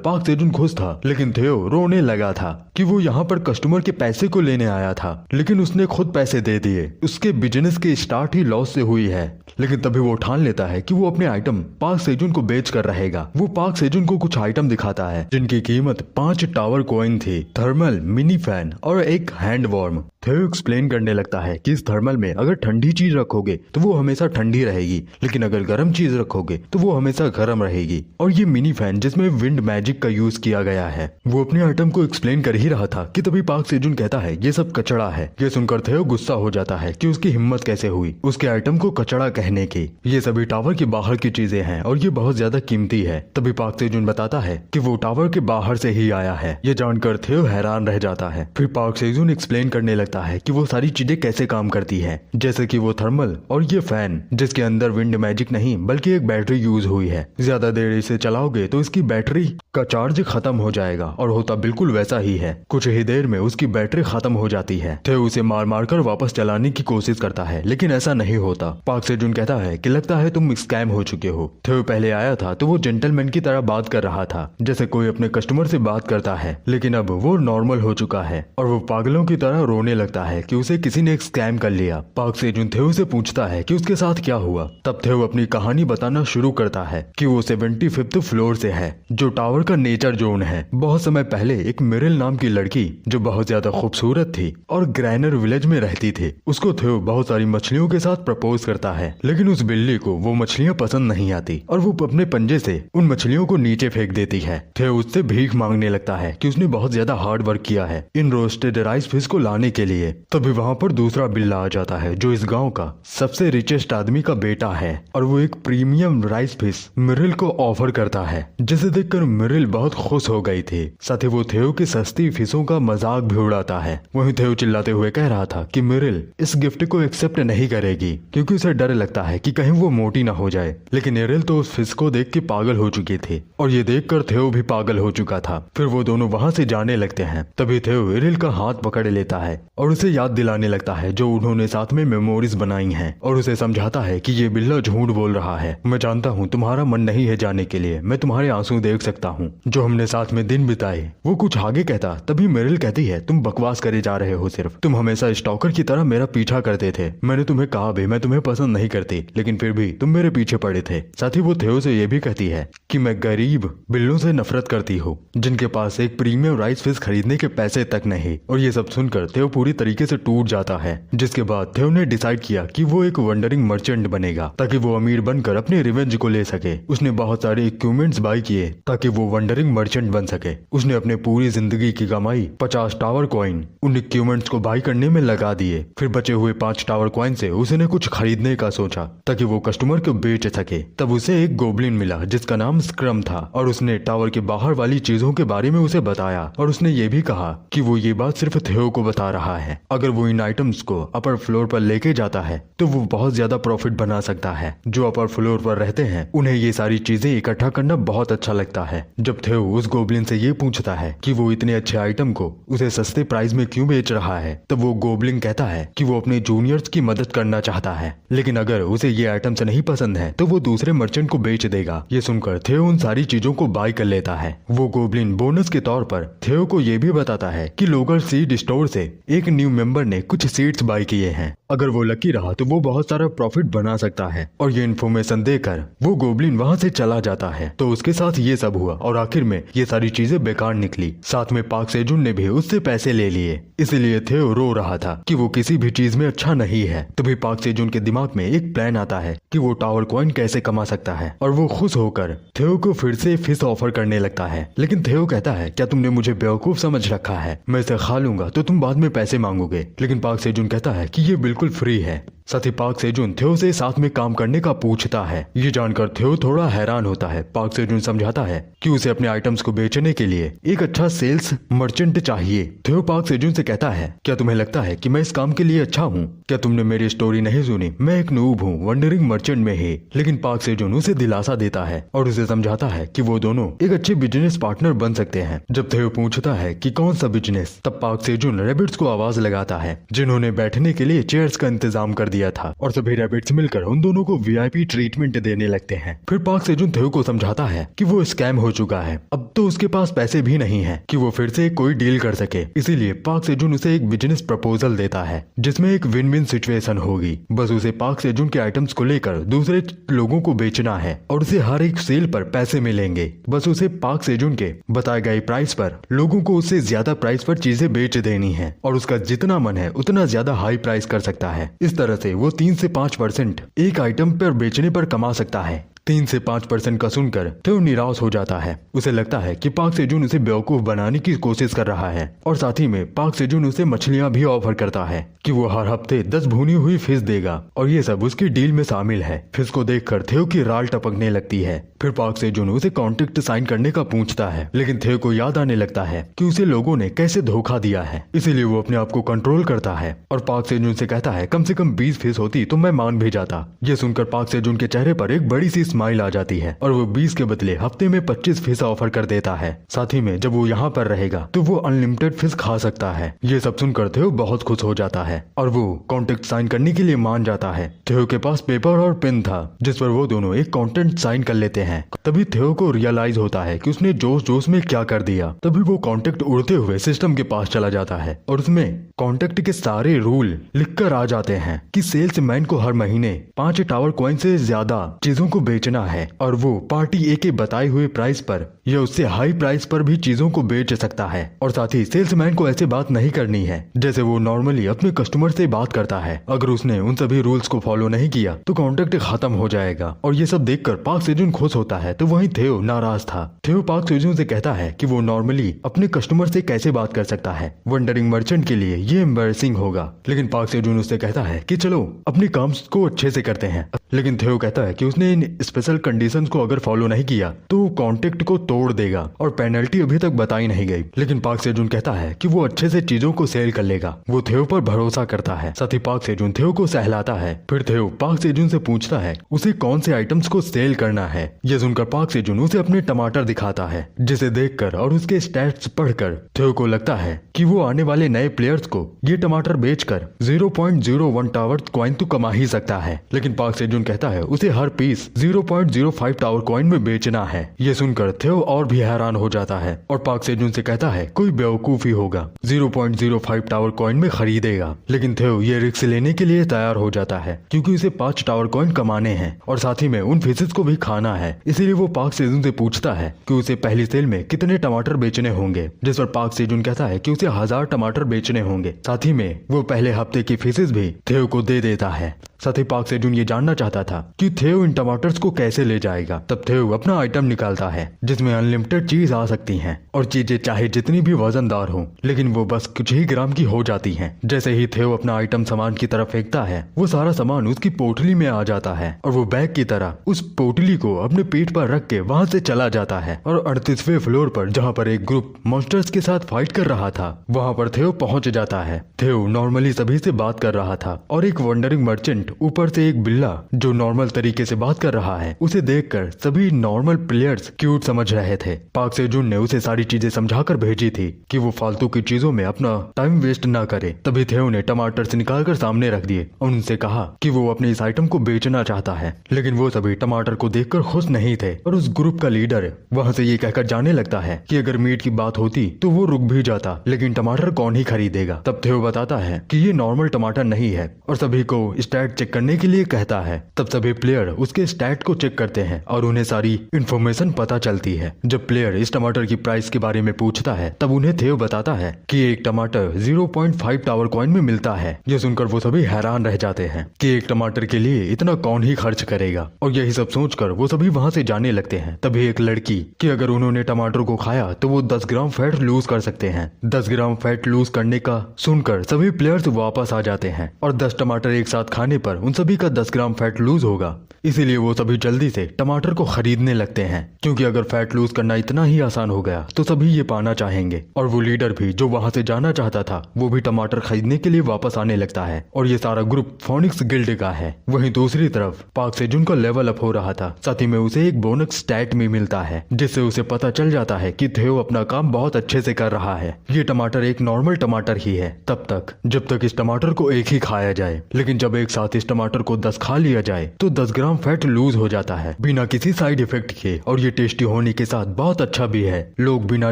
पार्क सेजुन खुश था, लेकिन थियो रोने लगा था कि वो यहाँ पर कस्टमर के पैसे को लेने आया था, लेकिन उसने खुद पैसे दे दिए। उसके बिजनेस की स्टार्ट ही लॉस से हुई है। लेकिन तभी वो ठान लेता है कि वो अपने आइटम पार्क सेजुन को बेच कर रहेगा। वो पार्क सेजुन को कुछ आइटम दिखाता है जिनकी कीमत 5 टावर कॉइन थी, थर्मल, मिनी फैन और एक हैंड वार्म। थियो एक्सप्लेन करने लगता है कि इस थर्मल में अगर ठंडी चीज रखोगे तो वो हमेशा ठंडी रहेगी, लेकिन अगर गर्म चीज रखोगे तो वो हमेशा गर्म रहेगी। और ये मिनी फैन जिसमें विंड मैजिक का यूज किया गया है। वो अपने आइटम को एक्सप्लेन कर ही रहा था कि तभी पार्क सेजुन कहता है ये सब कचड़ा है। ये सुनकर थियो गुस्सा हो जाता है कि उसकी हिम्मत कैसे हुई उसके आइटम को कचड़ा कहने की। ये सभी टावर के बाहर की चीजें हैं और ये बहुत ज्यादा कीमती है। तभी पार्क सेजुन बताता है कि वो टावर के बाहर से ही आया है। ये जानकर थियो हैरान रह जाता है। फिर पार्क सेजुन एक्सप्लेन करने लगता है कि वो सारी चीजें कैसे काम करती है, जैसे कि वो थर्मल और ये फैन जिसके अंदर विंड मैजिक नहीं बल्कि एक बैटरी यूज हुई है। ज्यादा देर इसे चलाओगे तो इसकी बैटरी का चार्ज खत्म हो जाएगा और होता बिल्कुल वैसा ही है। कुछ ही देर में उसकी बैटरी खत्म हो जाती है। थियो उसे मार मार कर वापस चलाने की कोशिश करता है, लेकिन ऐसा नहीं होता। पार्क सेजुन कहता है कि लगता है तुम स्कैम हो चुके हो। थियो पहले आया था तो वो जेंटलमैन की तरह बात कर रहा था, जैसे कोई अपने कस्टमर से बात करता है, लेकिन अब वो नॉर्मल हो चुका है और वो पागलों की तरह रोने लगता है कि उसे किसी ने स्कैम कर लिया। पार्क सेजुन थियो से पूछता है कि उसके साथ क्या हुआ। तब थियो अपनी कहानी बताना शुरू करता है कि वो 75th फ्लोर से है, जो टावर का नेचर जोन है। बहुत समय पहले एक मिरिल नाम की लड़की जो बहुत ज्यादा खूबसूरत थी और ग्रैनर विलेज में रहती थी, उसको थियो बहुत सारी मछलियों के साथ प्रपोज करता है, लेकिन उस बिल्ली को वो मछलियां पसंद नहीं आती और वो अपने पंजे से उन मछलियों को नीचे फेंक देती है। थियो उससे भीख मांगने लगता है कि उसने बहुत ज्यादा हार्ड वर्क किया है इन रोस्टेड राइस फिश को लाने के लिए। तभी वहाँ पर दूसरा बिल्ला आ जाता है जो इस गांव का सबसे रिचेस्ट आदमी का बेटा है और वो एक प्रीमियम राइस फिश मिरिल को ऑफर करता है, जिसे देखकर मिरिल बहुत खुश हो गई थी। साथ ही वो थियो की सस्ती फिशों का मजाक भी उड़ाता है। वहीं थियो चिल्लाते हुए कह रहा था कि मिरिल इस गिफ्ट को एक्सेप्ट नहीं करेगी क्योंकि उसे डर लगता है कि कहीं वो मोटी ना हो जाए। लेकिन मिरिल तो उस फिश को देख के पागल हो चुकी थी और ये देखकर थियो भी पागल हो चुका था। फिर वो दोनों वहाँ से जाने लगते हैं। तभी थियो मिरिल का हाथ पकड़ लेता है और उसे याद दिलाने लगता है जो उन्होंने साथ में मेमोरीज बनाई हैं और उसे समझाता है कि ये बिल्ला झूठ बोल रहा है। मैं जानता हूँ तुम्हारा मन नहीं है जाने के लिए, मैं तुम्हारे आंसू देख सकता हूँ जो हमने साथ में दिन बिताए। वो कुछ आगे कहता तभी मिरिल कहती है तुम बकवास करे जा रहे हो, सिर्फ तुम हमेशा स्टॉकर की तरह मेरा पीछा करते थे। मैंने तुम्हें कहा भी मैं तुम्हें पसंद नहीं करती, लेकिन फिर भी तुम मेरे पीछे पड़े थे। साथ ही वो थियो से ये भी कहती है कि मैं गरीब बिल्लों से नफरत करती हूँ जिनके पास एक प्रीमियम राइस फिश खरीदने के पैसे तक नहीं। और ये सब सुनकर थियो पूरी तरीके से टूट जाता है, जिसके बाद थियो ने डिसाइड किया कि वो एक वंडरिंग मर्चेंट बनेगा ताकि वो अमीर बनकर अपने रिवेंज को ले सके। उसने बहुत सारे इक्विपमेंट्स बाय किए ताकि वो वंडरिंग मर्चेंट बन सके। उसने अपने पूरी जिंदगी की कमाई 50 टावर कॉइन उन इक्विपमेंट्स को बाय करने में लगा दिए। फिर बचे हुए 5 टावर कॉइन से उसने कुछ खरीदने का सोचा ताकि वो कस्टमर को बेच सके। तब उसे एक गोब्लिन मिला जिसका नाम स्क्रम था और उसने टावर के बाहर वाली चीजों के बारे में उसे बताया और उसने ये भी कहा कि वो ये बात सिर्फ थियो को बता रहा है। अगर वो इन आइटम्स को अपर फ्लोर पर लेके जाता है तो वो बहुत ज्यादा प्रॉफिट बना सकता है। जो अपर फ्लोर पर रहते हैं उन्हें ये सारी चीजें इकट्ठा करना बहुत अच्छा लगता है। जब थियो उस गोब्लिन से ये पूछता है कि वो इतनी इतने अच्छे आइटम को उसे सस्ते प्राइस में क्यों बेच रहा है। तब वो गोबलिन कहता है कि वो अपने जूनियर्स की मदद करना चाहता है, लेकिन अगर उसे ये आइटम्स नहीं पसंद है तो वो दूसरे मर्चेंट को बेच देगा। ये सुनकर थियो उन सारी चीजों को बाय कर लेता है। वो गोबलिन बोनस के तौर पर थियो को ये भी बताता है कि लोकल सीड स्टोर से एक न्यू मेंबर ने कुछ सीड्स बाय किए हैं। अगर वो लकी रहा तो वो बहुत सारा प्रॉफिट बना सकता है। और ये इन्फॉर्मेशन देकर वो गोबलिन वहाँ से चला जाता है। तो उसके साथ ये सब हुआ और आखिर में ये सारी चीजें बेकार निकली। साथ में पार्क सेजुन ने भी उससे पैसे ले लिए, इसीलिए थियो रो रहा था कि वो किसी भी चीज में अच्छा नहीं है। तभी पार्क सेजुन के दिमाग में एक प्लान आता है कि वो टावर कॉइन कैसे कमा सकता है और वो खुश होकर थियो को फिर से फिश ऑफर करने लगता है। लेकिन थियो कहता है, क्या तुमने मुझे बेवकूफ समझ रखा है? मैं इसे खा लूंगा तो तुम बाद में पैसे मांगोगे। लेकिन पार्क सेजुन कहता है कि ये बिल्कुल फ्री है। साथ ही पार्क सेजुन थियो से साथ में काम करने का पूछता है। ये जानकर थियो थोड़ा हैरान होता है। पार्क सेजुन समझाता है कि उसे अपने आइटम्स को बेचने के लिए एक अच्छा सेल्स मर्चेंट चाहिए। थियो पार्क सेजुन से कहता है, क्या तुम्हें लगता है कि मैं इस काम के लिए अच्छा हूँ? क्या तुमने मेरी स्टोरी नहीं सुनी? मैं एक नूब हूँ, वंडरिंग मर्चेंट में ही। लेकिन पार्क सेजुन उसे दिलासा देता है और उसे समझाता है कि वो दोनों एक अच्छे बिजनेस पार्टनर बन सकते हैं। जब थियो पूछता है कि कौन सा बिजनेस, तब पार्क सेजुन रैबिट्स को आवाज लगाता है जिन्होंने बैठने के लिए चेयर्स का इंतजाम कर दिया था और सभी रैबिट्स मिलकर उन दोनों को वीआईपी ट्रीटमेंट देने लगते हैं। फिर पार्क सेजुन थियो को समझाता है कि वो स्कैम हो चुका है, अब तो उसके पास पैसे भी नहीं है कि वो फिर से कोई डील कर सके। इसीलिए पार्क सेजुन उसे एक बिजनेस प्रपोजल देता है जिसमें एक विन विन सिचुएशन होगी। बस उसे पार्क सेजुन के आइटम्स को लेकर दूसरे लोगों को बेचना है और उसे हर एक सेल पर पैसे मिलेंगे। बस उसे पार्क सेजुन के बताए गए प्राइस पर लोगों को उससे ज्यादा प्राइस पर चीजें बेच देनी है और उसका जितना मन है उतना ज्यादा हाई प्राइस कर सकता है। इस तरह से वो 3 से 5% एक आइटम पर बेचने पर कमा सकता है। 3 से 5% का सुनकर थियो निराश हो जाता है। उसे लगता है कि पार्क सेजुन उसे बेवकूफ बनाने की कोशिश कर रहा है और साथ ही में पार्क सेजुन उसे मछलियां भी ऑफर करता है कि वो हर हफ्ते 10 भुनी हुई फिश देगा और ये सब उसकी डील में शामिल है। फिश को देखकर थियो की राल टपकने लगती है। फिर पार्क सेजुन उसे कॉन्ट्रैक्ट साइन करने का पूछता है, लेकिन थियो को याद आने लगता है कि उसे लोगों ने कैसे धोखा दिया है। इसीलिए वो अपने आप को कंट्रोल करता है और पार्क सेजुन से कहता है, कम से कम 20 फिश होती तो मैं मान भी जाता। ये सुनकर पार्क सेजुन के चेहरे पर एक बड़ी सी स्माइल आ जाती है और वो 20 के बदले हफ्ते में 25 फिश ऑफर कर देता है। साथ ही में जब वो यहाँ पर रहेगा तो वो अनलिमिटेड फिश खा सकता है। ये सब सुनकर थियो बहुत खुश हो जाता है और वो कॉन्ट्रैक्ट साइन करने के लिए मान जाता है। थियो के पास पेपर और पेन था जिस पर वो दोनों एक कॉन्ट्रैक्ट साइन कर लेते हैं। तभी थियो को रियलाइज होता है कि उसने जोश जोश में क्या कर दिया। तभी वो कॉन्ट्रैक्ट उड़ते हुए सिस्टम के पास चला जाता है और उसमें कॉन्ट्रैक्ट के सारे रूल लिखकर आ जाते हैं कि सेल्समैन को हर महीने 5 टावर कॉइन से ज्यादा चीजों को बेचना है और वो पार्टी ए के बताए हुए प्राइस पर या उससे हाई प्राइस पर भी चीजों को बेच सकता है। और साथ ही सेल्समैन को ऐसे बात नहीं करनी है जैसे वो नॉर्मली अपने कस्टमर से बात करता है। अगर उसने उन सभी रूल्स को फॉलो नहीं किया तो कॉन्ट्रैक्ट खत्म हो जाएगा। और ये सब देखकर पार्क सेजुन खुश होता है तो वहीं थियो नाराज था। थियो पार्क सेजुन से कहता है कि वो नॉर्मली अपने कस्टमर से कैसे बात कर सकता है, वंडरिंग मर्चेंट के लिए ये एम्बैरेसिंग होगा। लेकिन पार्क सेजुन उससे कहता है कि चलो अपने काम को अच्छे से करते हैं। लेकिन थियो कहता है कि उसने इन स्पेशल कंडीशंस को अगर फॉलो नहीं किया तो कॉन्ट्रैक्ट को तोड़ देगा और पेनल्टी अभी तक बताई नहीं गई। लेकिन पार्क सेजुन कहता है कि वो अच्छे से चीजों को सेल कर लेगा। वो थियो पर भरोसा करता है। साथ ही पार्क सेजुन थियो को सहलाता है। फिर थियो पार्क सेजुन से पूछता है उसे कौन से आइटम्स को सेल करना है। ये सुनकर पार्क सेजुन उसे अपने टमाटर दिखाता है जिसे देखकर और उसके स्टैट्स पढ़कर थियो को लगता है कि वो आने वाले नए प्लेयर्स को ये टमाटर बेचकर 0.01 टावर कॉइन तो कमा ही सकता है। लेकिन पार्क सेजुन कहता है उसे हर पीस 0.05 टावर कॉइन में बेचना है। ये सुनकर थियो और भी हैरान हो जाता है और पार्क सेजुन से कहता है कोई बेवकूफ ही होगा 0.05 टावर कॉइन में खरीदेगा। लेकिन थियो ये रिस्क लेने के लिए तैयार हो जाता है क्योंकि उसे 5 टावर कॉइन कमाने हैं और साथ ही में उन फिशेस को भी खाना है। इसीलिए वो पार्क सेजुन से पूछता है कि उसे पहली सेल में कितने टमाटर बेचने होंगे, जिस पर पार्क सेजुन कहता है कि उसे 1000 टमाटर बेचने होंगे। साथ ही में वो पहले हफ्ते की फिशेस भी थियो को दे देता है। साथ ही पार्क सेजुन ये जानना चाहता था कि थियो इन टमाटर्स को कैसे ले जाएगा। तब थियो अपना आइटम निकालता है जिसमें अनलिमिटेड चीज आ सकती हैं और चीजें चाहे जितनी भी वजनदार हो लेकिन वो बस कुछ ही ग्राम की हो जाती हैं। जैसे ही थियो अपना आइटम सामान की तरफ फेंकता है वो सारा सामान उसकी पोटली में आ जाता है और वो बैग की तरह उस पोटली को अपने पेट पर रख के वहाँ से चला जाता है और 38वें फ्लोर पर जहाँ पर एक ग्रुप मॉन्स्टर्स के साथ फाइट कर रहा था वहाँ पर थियो पहुँच जाता है। थियो नॉर्मली सभी से बात कर रहा था और एक वंडरिंग मर्चेंट 50% ऊपर से एक बिल्ला जो नॉर्मल तरीके से बात कर रहा है उसे देखकर सभी नॉर्मल प्लेयर्स क्यूट समझ रहे थे। पाक सेजुन ने उसे सारी चीजें समझाकर भेजी थी कि वो फालतू की चीजों में अपना टाइम वेस्ट ना करे। तभी थियो ने टमाटर से निकालकर सामने रख दिए और उनसे कहा कि वो अपने इस आइटम को बेचना चाहता है, लेकिन वो सभी टमाटर को देखकर खुश नहीं थे। और उस ग्रुप का लीडर वहाँ से ये कहकर जाने लगता है कि अगर मीट की बात होती तो वो रुक भी जाता, लेकिन टमाटर कौन ही खरीदेगा। तब थियो बताता है कि ये नॉर्मल टमाटर नहीं है और सभी को स्टैट चेक करने के लिए कहता है। तब सभी प्लेयर उसके स्टैट को चेक करते हैं और उन्हें सारी इंफॉर्मेशन पता चलती है। जब प्लेयर इस टमाटर की प्राइस के बारे में पूछता है तब उन्हें थियो बताता है कि एक टमाटर 0.5 टावर कॉइन में मिलता है। ये सुनकर वो सभी हैरान रह जाते हैं कि एक टमाटर के लिए इतना कौन ही खर्च करेगा, और यही सब सोचकर वो सभी वहाँ से जाने लगते हैं। तभी एक लड़की कि अगर उन्होंने टमाटर को खाया तो वो 10 ग्राम फैट लूज कर सकते हैं। 10 ग्राम फैट लूज करने का सुनकर सभी प्लेयर्स वापस आ जाते हैं और 10 टमाटर एक साथ खाने पर उन सभी का 10 ग्राम फैट लूज होगा। इसीलिए वो सभी जल्दी से टमाटर को खरीदने लगते हैं, क्योंकि अगर फैट लूज करना इतना ही आसान हो गया तो सभी ये पाना चाहेंगे। और वो लीडर भी जो वहाँ से जाना चाहता था वो भी टमाटर खरीदने के लिए वापस आने लगता है और ये सारा ग्रुप फोनिक्स गिल्ड का है। वहीं दूसरी तरफ पाक सेजुन का लेवल अप हो रहा था, साथ ही में उसे एक बोनस स्टैट भी मिलता है जिससे उसे पता चल जाता है कि थियो अपना काम बहुत अच्छे से कर रहा है। ये टमाटर एक नॉर्मल टमाटर ही है तब तक जब तक इस टमाटर को एक ही खाया जाए, लेकिन जब एक साथ इस टमाटर को 10 खा लिया जाए तो 10 ग्राम फैट लूज हो जाता है बिना किसी साइड इफेक्ट के, और ये टेस्टी होने के साथ बहुत अच्छा भी है। लोग बिना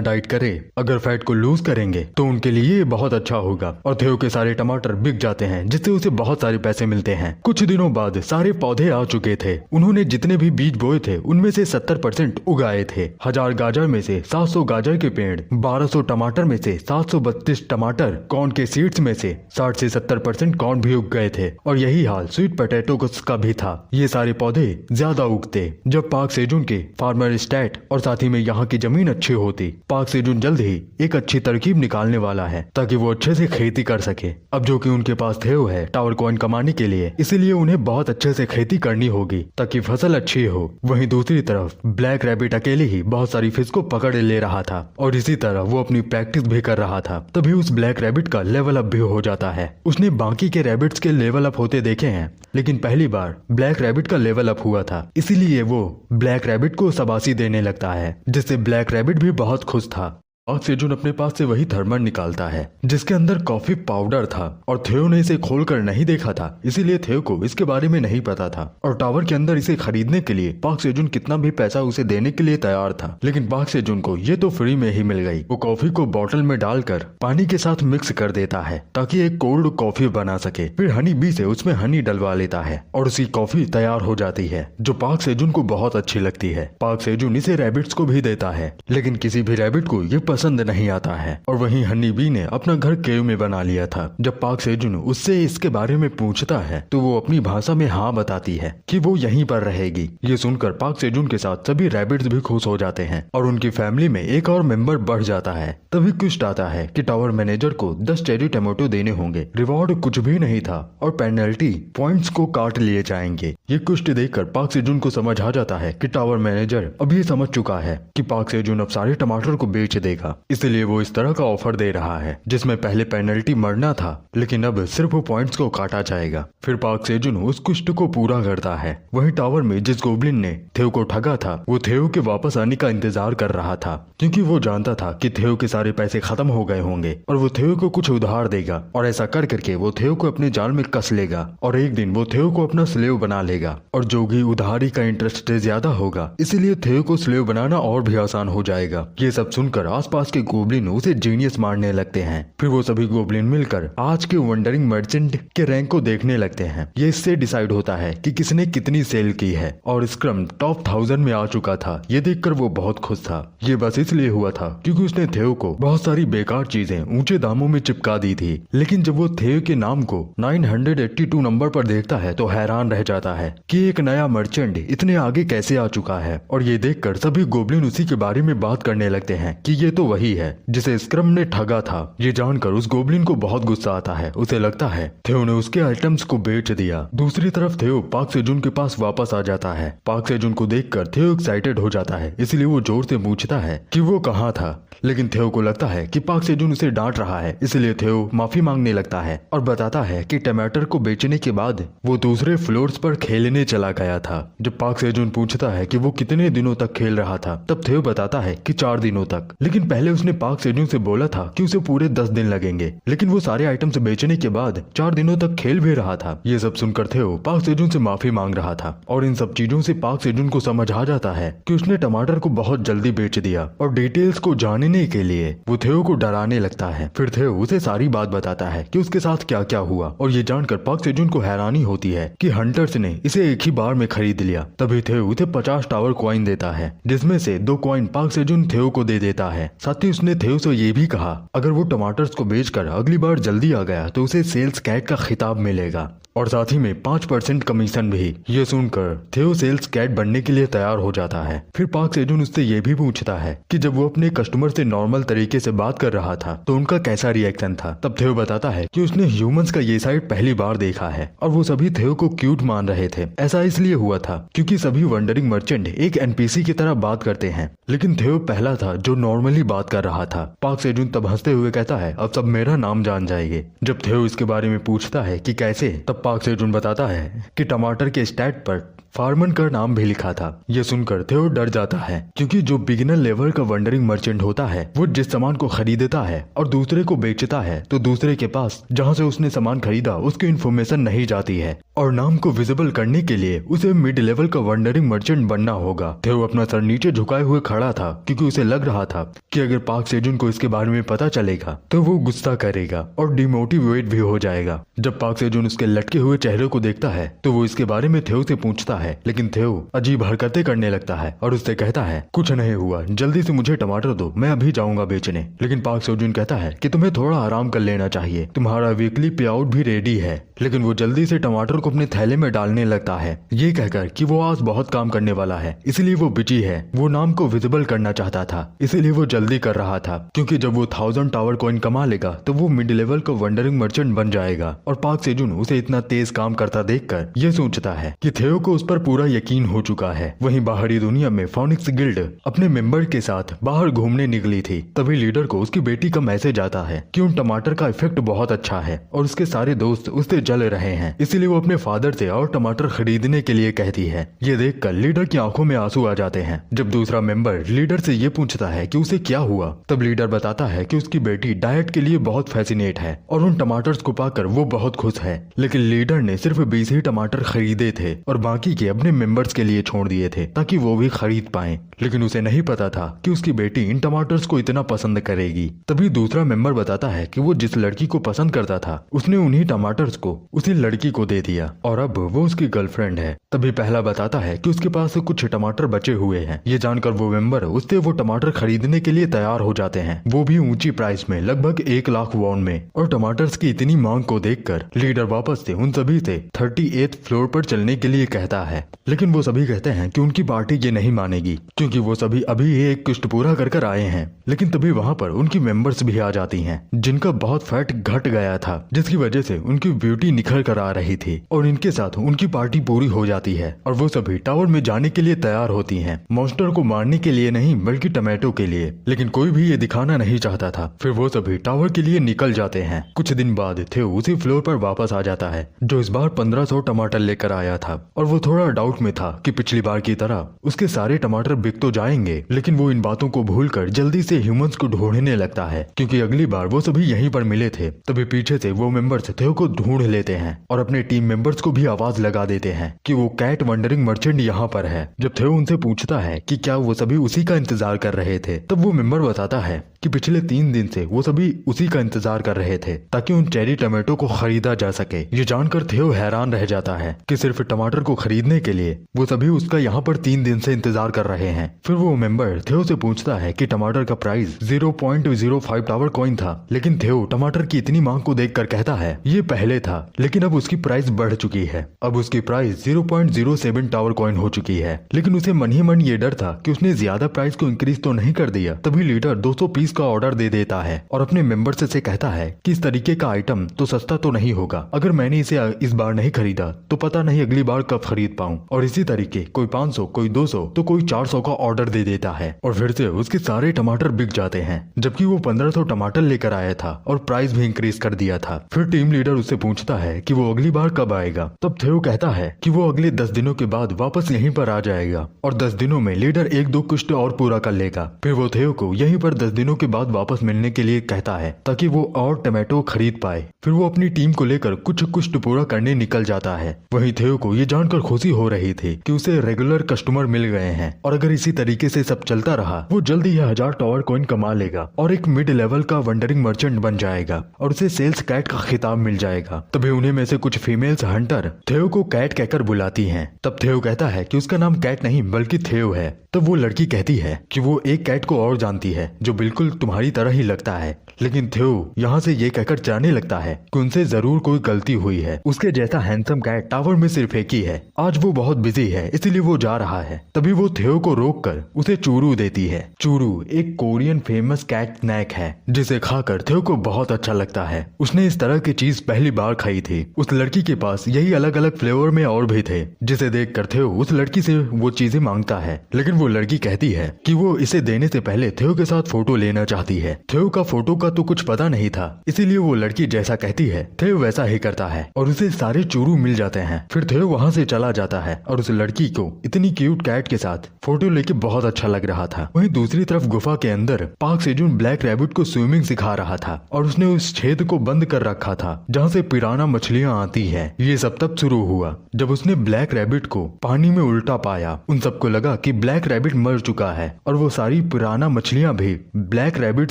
डाइट करे अगर फैट को लूज करेंगे तो उनके लिए बहुत अच्छा होगा। और थियो के सारे टमाटर बिक जाते हैं जिससे उसे बहुत सारे पैसे मिलते हैं। कुछ दिनों बाद सारे पौधे आ चुके थे। उन्होंने जितने भी बीज बोए थे उनमें से 70% उगाए थे। 1000 गाजर में से 700 गाजर के पेड़, 1200 टमाटर में से 732 टमाटर, कॉर्न के सीड्स में से 60 से 70% कॉर्न भी उग गए थे। और यही हाल स्वीट पोटैटो का भी था। ये सारे पौधे ज्यादा उगते जब पाक सेजुन के फार्मर स्टैट और साथ ही में यहाँ की जमीन अच्छी होती। पाक सेजुन जल्द ही एक अच्छी तरकीब निकालने वाला है ताकि वो अच्छे से खेती कर सके। अब जो कि उनके पास थियो है टावर कॉइन कमाने के लिए, इसीलिए उन्हें बहुत अच्छे से खेती करनी होगी ताकि फसल अच्छी हो। वहीं दूसरी तरफ ब्लैक रैबिट अकेले ही बहुत सारी फिश को पकड़ ले रहा था और इसी तरह वो अपनी प्रैक्टिस भी कर रहा था। तभी उस ब्लैक रैबिट का लेवल अप भी हो जाता है। उसने बाकी के रैबिट्स के लेवल अप होते देखे हैं, लेकिन पहली बार ब्लैक रैबिट का लेवल अप हुआ था, इसीलिए वो ब्लैक रैबिट को शाबाशी देने लगता है, जिससे ब्लैक रैबिट भी बहुत खुश था। पाक सेजुन अपने पास से वही थर्मल निकालता है जिसके अंदर कॉफी पाउडर था और थियो ने इसे खोलकर नहीं देखा था, इसीलिए थियो को इसके बारे में नहीं पता था। और टावर के अंदर इसे खरीदने के लिए पाक सेजुन कितना भी पैसा उसे देने के लिए तैयार था, लेकिन पाक सेजुन को ये तो फ्री में ही मिल गई। वो कॉफी को बोतल में डालकर पानी के साथ मिक्स कर देता है ताकि एक कोल्ड कॉफी बना सके। फिर हनी बी से उसमें हनी डलवा लेता है और उसकी कॉफी तैयार हो जाती है जो पाक सेजुन को बहुत अच्छी लगती है। पाक सेजुन इसे रैबिट्स को भी देता है, लेकिन किसी भी रैबिट को ये पसंद नहीं आता है। और वहीं हनी बी ने अपना घर केव में बना लिया था। जब पाक सेजुन उससे इसके बारे में पूछता है तो वो अपनी भाषा में हाँ बताती है कि वो यहीं पर रहेगी। ये सुनकर पाक सेजुन के साथ सभी रैबिट्स भी खुश हो जाते हैं और उनकी फैमिली में एक और मेंबर बढ़ जाता है। तभी ट्विस्ट आता है कि टावर मैनेजर को 10 चेरी टमाटो देने होंगे। रिवॉर्ड कुछ भी नहीं था और पेनल्टी पॉइंट्स को काट लिए जाएंगे। ये ट्विस्ट देखकर पाक सेजुन को समझ आ जाता है कि टावर मैनेजर अब ये समझ चुका है कि पाक सेजुन अब सारे टमाटर को बेच देगा, इसलिए वो इस तरह का ऑफर दे रहा है जिसमें पहले पेनल्टी मरना था, लेकिन अब सिर्फ पॉइंट्स को काटा जाएगा। फिर पाक सेजुन उस क्वेस्ट को पूरा करता है। वही टावर में जिस गोब्लिन ने थियो को ठगा था वो थियो के वापस आने का इंतजार कर रहा था, क्योंकि वो जानता था कि थियो के सारे पैसे खत्म हो गए होंगे और वो थियो को कुछ उधार देगा, और ऐसा कर करके वो थियो को अपने जाल में कस लेगा और एक दिन वो थियो को अपना स्लेव बना लेगा। और जो भी उधारी का इंटरेस्ट ज्यादा होगा, इसीलिए थियो को स्लेव बनाना और भी आसान हो जाएगा। ये सब सुनकर आसपास के गोब्लिन उसे जीनियस मारने लगते हैं। फिर वो सभी गोब्लिन मिलकर आज के वंडरिंग मर्चेंट के रैंक को देखने लगते हैं। ये इससे डिसाइड होता है कि किसने कितनी सेल की है और स्क्रम टॉप 1000 में आ चुका था। ये देखकर वो बहुत खुश था। ये बस इसलिए हुआ था क्योंकि उसने थियो को बहुत सारी बेकार चीजें ऊंचे दामों में चिपका दी थी। लेकिन जब वो थियो के नाम को 982 नंबर पर देखता है तो हैरान रह जाता है कि एक नया मर्चेंट इतने आगे कैसे आ चुका है। और ये देखकर सभी गोब्लिन उसी के बारे में बात करने लगते हैं कि ये तो वही है जिसे स्क्रम ने ठगा था। ये जानकर उस गोब्लिन को बहुत गुस्सा आता है। उसे लगता है थियो ने उसके आइटम्स को बेच दिया। दूसरी तरफ थियो पाक सेजुन के पास वापस आ जाता है। पाक सेजुन को देखकर थियो एक्साइटेड हो जाता है, इसलिए वो जोर से पूछता है कि वो कहाँ था। लेकिन थियो को लगता है कि पाक सेजुन उसे डांट रहा है, इसलिए थियो माफी मांगने लगता है और बताता है कि टमाटर को बेचने के बाद वो दूसरे फ्लोर्स पर खेलने चला गया था। जब पाक सेजुन पूछता है कि वो कितने दिनों तक खेल रहा था, तब थियो बताता है कि 4 दिनों तक। लेकिन पहले उसने पाक सेजुन से बोला था कि उसे पूरे 10 दिन लगेंगे, लेकिन वो सारे आइटम्स बेचने के बाद 4 दिनों तक खेल भी रहा था। ये सब सुनकर थियो पाक सेजुन से माफी मांग रहा था और इन सब चीजों से पाक सेजुन को समझ आ जाता है कि उसने टमाटर को बहुत जल्दी बेच दिया और डिटेल्स को जानने के लिए वो थियो को डराने लगता है। फिर थियो उसे सारी बात बताता है कि उसके साथ क्या क्या हुआ और ये जानकर पाक सेजुन को हैरानी होती है कि हंटर्स ने इसे एक ही बार में खरीद लिया। तभी थियो उसे 50 टावर कॉइन देता है, जिसमें से 2 कॉइन पाक सेजुन थियो को दे देता है। साथ ही उसने थियो से ये भी कहा अगर वो टमाटर्स को बेचकर अगली बार जल्दी आ गया तो उसे सेल्स कैट का खिताब मिलेगा और साथ ही में 5% कमीशन भी। ये सुनकर थियो सेल्स कैट बनने के लिए तैयार हो जाता है। फिर पाक सेजुन उससे ये भी पूछता है कि जब वो अपने कस्टमर से नॉर्मल तरीके से बात कर रहा था तो उनका कैसा रिएक्शन था। तब थियो बताता है कि उसने ह्यूमंस का ये साइड पहली बार देखा है और वो सभी थियो को क्यूट मान रहे थे। ऐसा इसलिए हुआ था क्योंकि सभी वंडरिंग मर्चेंट एक एनपीसी की तरह बात करते हैं, लेकिन थियो पहला था जो नॉर्मली बात कर रहा था। पाक सेजुन तब हंसते हुए कहता है अब सब मेरा नाम जान जाएंगे। जब थियो इसके बारे में पूछता है कि कैसे, तब पाक सेजुन बताता है कि टमाटर के स्टैट पर फार्मन का नाम भी लिखा था। ये सुनकर थियो डर जाता है क्योंकि जो बिगिनर लेवल का वंडरिंग मर्चेंट होता है वो जिस सामान को खरीदता है और दूसरे को बेचता है तो दूसरे के पास जहाँ से उसने सामान खरीदा उसकी इन्फॉर्मेशन नहीं जाती है और नाम को विजिबल करने के लिए उसे मिड लेवल का वंडरिंग मर्चेंट बनना होगा। थियो अपना सर नीचे झुकाए हुए खड़ा था क्योंकि उसे लग रहा था कि अगर पाक सेजुन को इसके बारे में पता चलेगा तो वो गुस्सा करेगा और डिमोटिवेट भी हो जाएगा। जब पाक सेजुन उसके लटके हुए चेहरे को देखता है तो वो इसके बारे में थियो से पूछता है, लेकिन थियो अजीब हरकतें करने लगता है और उससे कहता है कुछ नहीं हुआ, जल्दी से मुझे टमाटर दो, मैं अभी जाऊंगा बेचने। लेकिन पाक सेजुन कहता है कि तुम्हें थोड़ा आराम कर लेना चाहिए, तुम्हारा वीकली पे आउट भी रेडी है। लेकिन वो जल्दी से टमाटर को अपने थैले में डालने लगता है, ये कहकर कि वो आज बहुत काम करने वाला है इसलिए वो बिजी है। वो नाम को विजिबल करना चाहता था इसलिए वो जल्दी कर रहा था क्योंकि जब वो 1000 टावर कॉइन कमा लेगा तो वो मिड लेवल का वंडरिंग मर्चेंट बन जाएगा। और पाक सेजुन उसे इतना तेज काम करता देखकर ये सोचता है कि थियो को उस पर पूरा यकीन हो चुका है। वहीं बाहरी दुनिया में फोनिक्स गिल्ड अपने मेंबर के साथ बाहर घूमने निकली थी। तभी लीडर को उसकी बेटी का मैसेज आता है कि उन टमाटर का इफेक्ट बहुत अच्छा है और उसके सारे दोस्त उससे जल रहे हैं, इसलिए वो अपने फादर से और टमाटर खरीदने के लिए कहती है। ये देखकर लीडर की आंखों में आंसू आ जाते हैं। जब दूसरा मेंबर लीडर से ये पूछता है कि उसे क्या हुआ, तब लीडर बताता है कि उसकी बेटी डाइट के लिए बहुत फैसिनेट है और उन टमाटर्स को पाकर वो बहुत खुश है। लेकिन लीडर ने सिर्फ 20 ही टमाटर खरीदे थे और बाकी के अपने मेंबर्स के लिए छोड़ दिए थे ताकि वो भी खरीद पाएं। लेकिन उसे नहीं पता था कि उसकी बेटी इन टमाटर्स को इतना पसंद करेगी। तभी दूसरा मेंबर बताता है कि वो जिस लड़की को पसंद करता था उसने उन्हीं टमाटर्स को उसी लड़की को दे दिया और अब वो उसकी गर्लफ्रेंड है। तभी पहला बताता है कि उसके पास कुछ टमाटर बचे हुए हैं। ये जानकर वो मेंबर उससे वो टमाटर खरीदने के लिए तैयार हो जाते हैं, वो भी ऊंची प्राइस में, लगभग 1 लाख वॉन में। और टमाटर्स की इतनी मांग को देखकर लीडर वापस से उन सभी से 38th फ्लोर पर चलने के लिए कहता है। लेकिन वो सभी कहते हैं कि उनकी पार्टी ये नहीं मानेगी क्योंकि वो सभी अभी एक क्वेस्ट पूरा कर आए हैं। लेकिन तभी वहाँ पर उनकी मेंबर्स भी आ जाती हैं जिनका बहुत फैट घट गया था, जिसकी वजह से उनकी ब्यूटी निखर कर आ रही थी और इनके साथ उनकी पार्टी पूरी हो जाती है और वो सभी टावर में जाने के लिए तैयार होती हैं, मॉन्स्टर को मारने के लिए नहीं बल्कि टमाटो के लिए। लेकिन कोई भी ये दिखाना नहीं चाहता था। फिर वो सभी टावर के लिए निकल जाते हैं। कुछ दिन बाद थियो उसी फ्लोर पर वापस आ जाता है जो इस बार 1500 टमाटर लेकर आया था और वो थोड़ा डाउट में था कि पिछली बार की तरह उसके सारे टमाटर बिक तो जाएंगे। लेकिन वो इन बातों को भूलकर जल्दी से ह्यूमंस को ढूंढने लगता है क्योंकि अगली बार वो सभी यहीं पर मिले थे। तभी पीछे से वो मेंबर्स थियो को ढूंढ लेते हैं और अपने टीम मेंबर्स को भी आवाज लगा देते हैं कि वो कैट वंडरिंग मर्चेंट यहाँ पर है। जब थियो उनसे पूछता है कि क्या वो सभी उसी का इंतजार कर रहे थे, तब वो मेंबर बताता है कि पिछले 3 दिन से वो सभी उसी का इंतजार कर रहे थे ताकि उन चेरी टमाटो को खरीदा जा सके। ये जानकर थियो हैरान रह जाता है कि सिर्फ टमाटर को खरीदने के लिए वो सभी उसका यहाँ पर 3 दिन से इंतजार कर रहे हैं। फिर वो मेंबर थियो से पूछता है कि टमाटर का प्राइस 0.05 टावर कॉइन था, लेकिन थियो टमाटर की इतनी मांग को देखकर कहता है ये पहले था लेकिन अब उसकी प्राइस बढ़ चुकी है, अब उसकी प्राइस 0.07 टावर कॉइन हो चुकी है। लेकिन उसे मन ही मन ये डर था कि उसने ज्यादा प्राइस को इंक्रीज तो नहीं कर दिया। तभी लीडर 200 पीस उसका ऑर्डर दे देता है और अपने मेंबर्स से कहता है कि इस तरीके का आइटम तो सस्ता तो नहीं होगा, अगर मैंने इसे इस बार नहीं खरीदा तो पता नहीं अगली बार कब खरीद पाऊं। और इसी तरीके कोई 500, कोई 200 तो कोई 400 का ऑर्डर दे देता है और फिर से उसके सारे टमाटर बिक जाते हैं, जबकि वो 1500 टमाटर लेकर आया था और प्राइस भी इंक्रीज कर दिया था। फिर टीम लीडर उससे पूछता है कि वो अगली बार कब आएगा। तब थियो कहता है कि वो अगले 10 दिनों के बाद वापस यहीं पर आ जाएगा और 10 दिनों में लीडर 1-2 कुश्त और पूरा कर लेगा। फिर वो थियो को यहीं पर 10 दिनों के बाद वापस मिलने के लिए कहता है ताकि वो और टमाटो खरीद पाए। फिर वो अपनी टीम को लेकर कुछ कुश्त पूरा करने निकल जाता है। वहीं थियो को ये जानकर खुशी हो रही थी कि उसे रेगुलर कस्टमर मिल गए हैं और अगर इसी तरीके से सब चलता रहा वो जल्दी ही 1000 टावर कॉइन कमा लेगा और एक मिड लेवल का वंडरिंग मर्चेंट बन जाएगा और उसे सेल्स कैट का खिताब मिल जाएगा। तभी उन्हें में से कुछ फीमेल्स हंटर थियो को कैट कहकर बुलाती हैं। तब थियो कहता है कि उसका नाम कैट नहीं बल्कि थियो है। तब वो लड़की कहती है कि वो एक कैट को और जानती है जो बिल्कुल तुम्हारी तरह ही लगता है, लेकिन थियो यहाँ से ये कहकर जाने लगता है कि उनसे जरूर कोई गलती हुई है। उसके जैसा हैंडसम कैट टावर में सिर्फ एक ही है। आज वो बहुत बिजी है इसलिए वो जा रहा है। तभी वो थियो को रोककर उसे चूरू देती है। चूरू एक कोरियन फेमस कैट स्नैक है जिसे खाकर थियो को बहुत अच्छा लगता है। उसने इस तरह की चीज पहली बार खाई थी। उस लड़की के पास यही अलग अलग फ्लेवर में और भी थे, जिसे देखकर थियो उस लड़की से वो चीजें मांगता है, लेकिन वो लड़की कहती है कि वो इसे देने से पहले थियो के साथ फोटो लेना चाहती है। थियो का फोटो का तो कुछ पता नहीं था, इसीलिए वो लड़की जैसा कहती है थियो वैसा ही करता है और उसे सारे चूरू मिल जाते हैं। फिर थियो वहाँ से चला जाता है और उस लड़की को इतनी क्यूट कैट के साथ फोटो लेके बहुत अच्छा लग रहा था। वहीं दूसरी तरफ गुफा के अंदर पार्क सेजून ब्लैक रैबिट को स्विमिंग सिखा रहा था और उसने उस छेद को बंद कर रखा था जहाँ से पिराना मछलियाँ आती है। ये सब तब शुरू हुआ जब उसने ब्लैक रैबिट को पानी में उल्टा पाया। उन सबको लगा कि ब्लैक रैबिट मर चुका है और वो सारी पिराना मछलियाँ भी ब्लैक रैबिट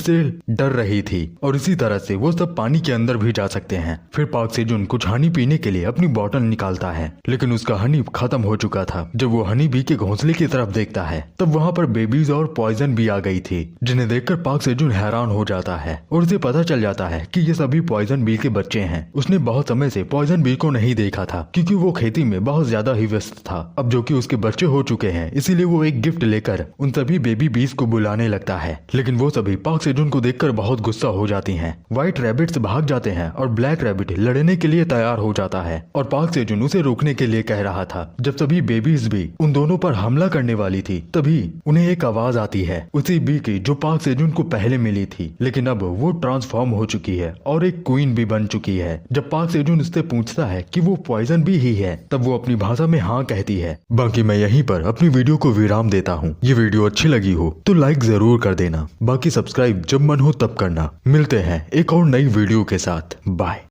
से डर रही थी और इसी तरह से वो सब पानी के अंदर भी जा सकते हैं। फिर पार्क सेजून कुछ हनी पीने के लिए अपनी बोतल निकालता है, लेकिन उसका हनी खत्म हो चुका था। जब वो हनी बी के घोंसले की तरफ देखता है तब वहाँ पर बेबीज और पॉइजन भी आ गई थी, जिन्हें देखकर पार्क सेजून हैरान हो जाता है और उसे पता चल जाता है कि ये सभी पॉइजन बी के बच्चे हैं। उसने बहुत समय से पॉइजन बी को नहीं देखा था क्योंकि वो खेती में बहुत ज्यादा ही व्यस्त था। अब जो कि उसके बच्चे हो चुके हैं इसीलिए वो एक गिफ्ट लेकर उन सभी बेबी बीज को बुलाने लगता है, लेकिन वो सभी पार्क सेजून को देखकर बहुत गुस्सा हो जाती हैं। व्हाइट रैबिट्स भाग जाते हैं और ब्लैक रैबिट लड़ने के लिए तैयार हो जाता है और पार्क सेजून उसे रोकने के लिए कह रहा था। जब सभी बेबीज भी उन दोनों पर हमला करने वाली थी तभी उन्हें एक आवाज आती है उसी बी की जो पार्क सेजून को पहले मिली थी, लेकिन अब वो ट्रांसफॉर्म हो चुकी है और एक क्वीन भी बन चुकी है। जब पार्क सेजून उससे पूछता है कि वो पॉइजन बी ही है तब वो अपनी भाषा में हाँ कहती है। बाकी मैं यहीं पर अपनी वीडियो को विराम देता हूँ। ये वीडियो अच्छी लगी हो तो लाइक जरूर कर देना, बाकी सब्सक्राइब जब मन हो तब करना। मिलते हैं एक और नई वीडियो के साथ। बाय।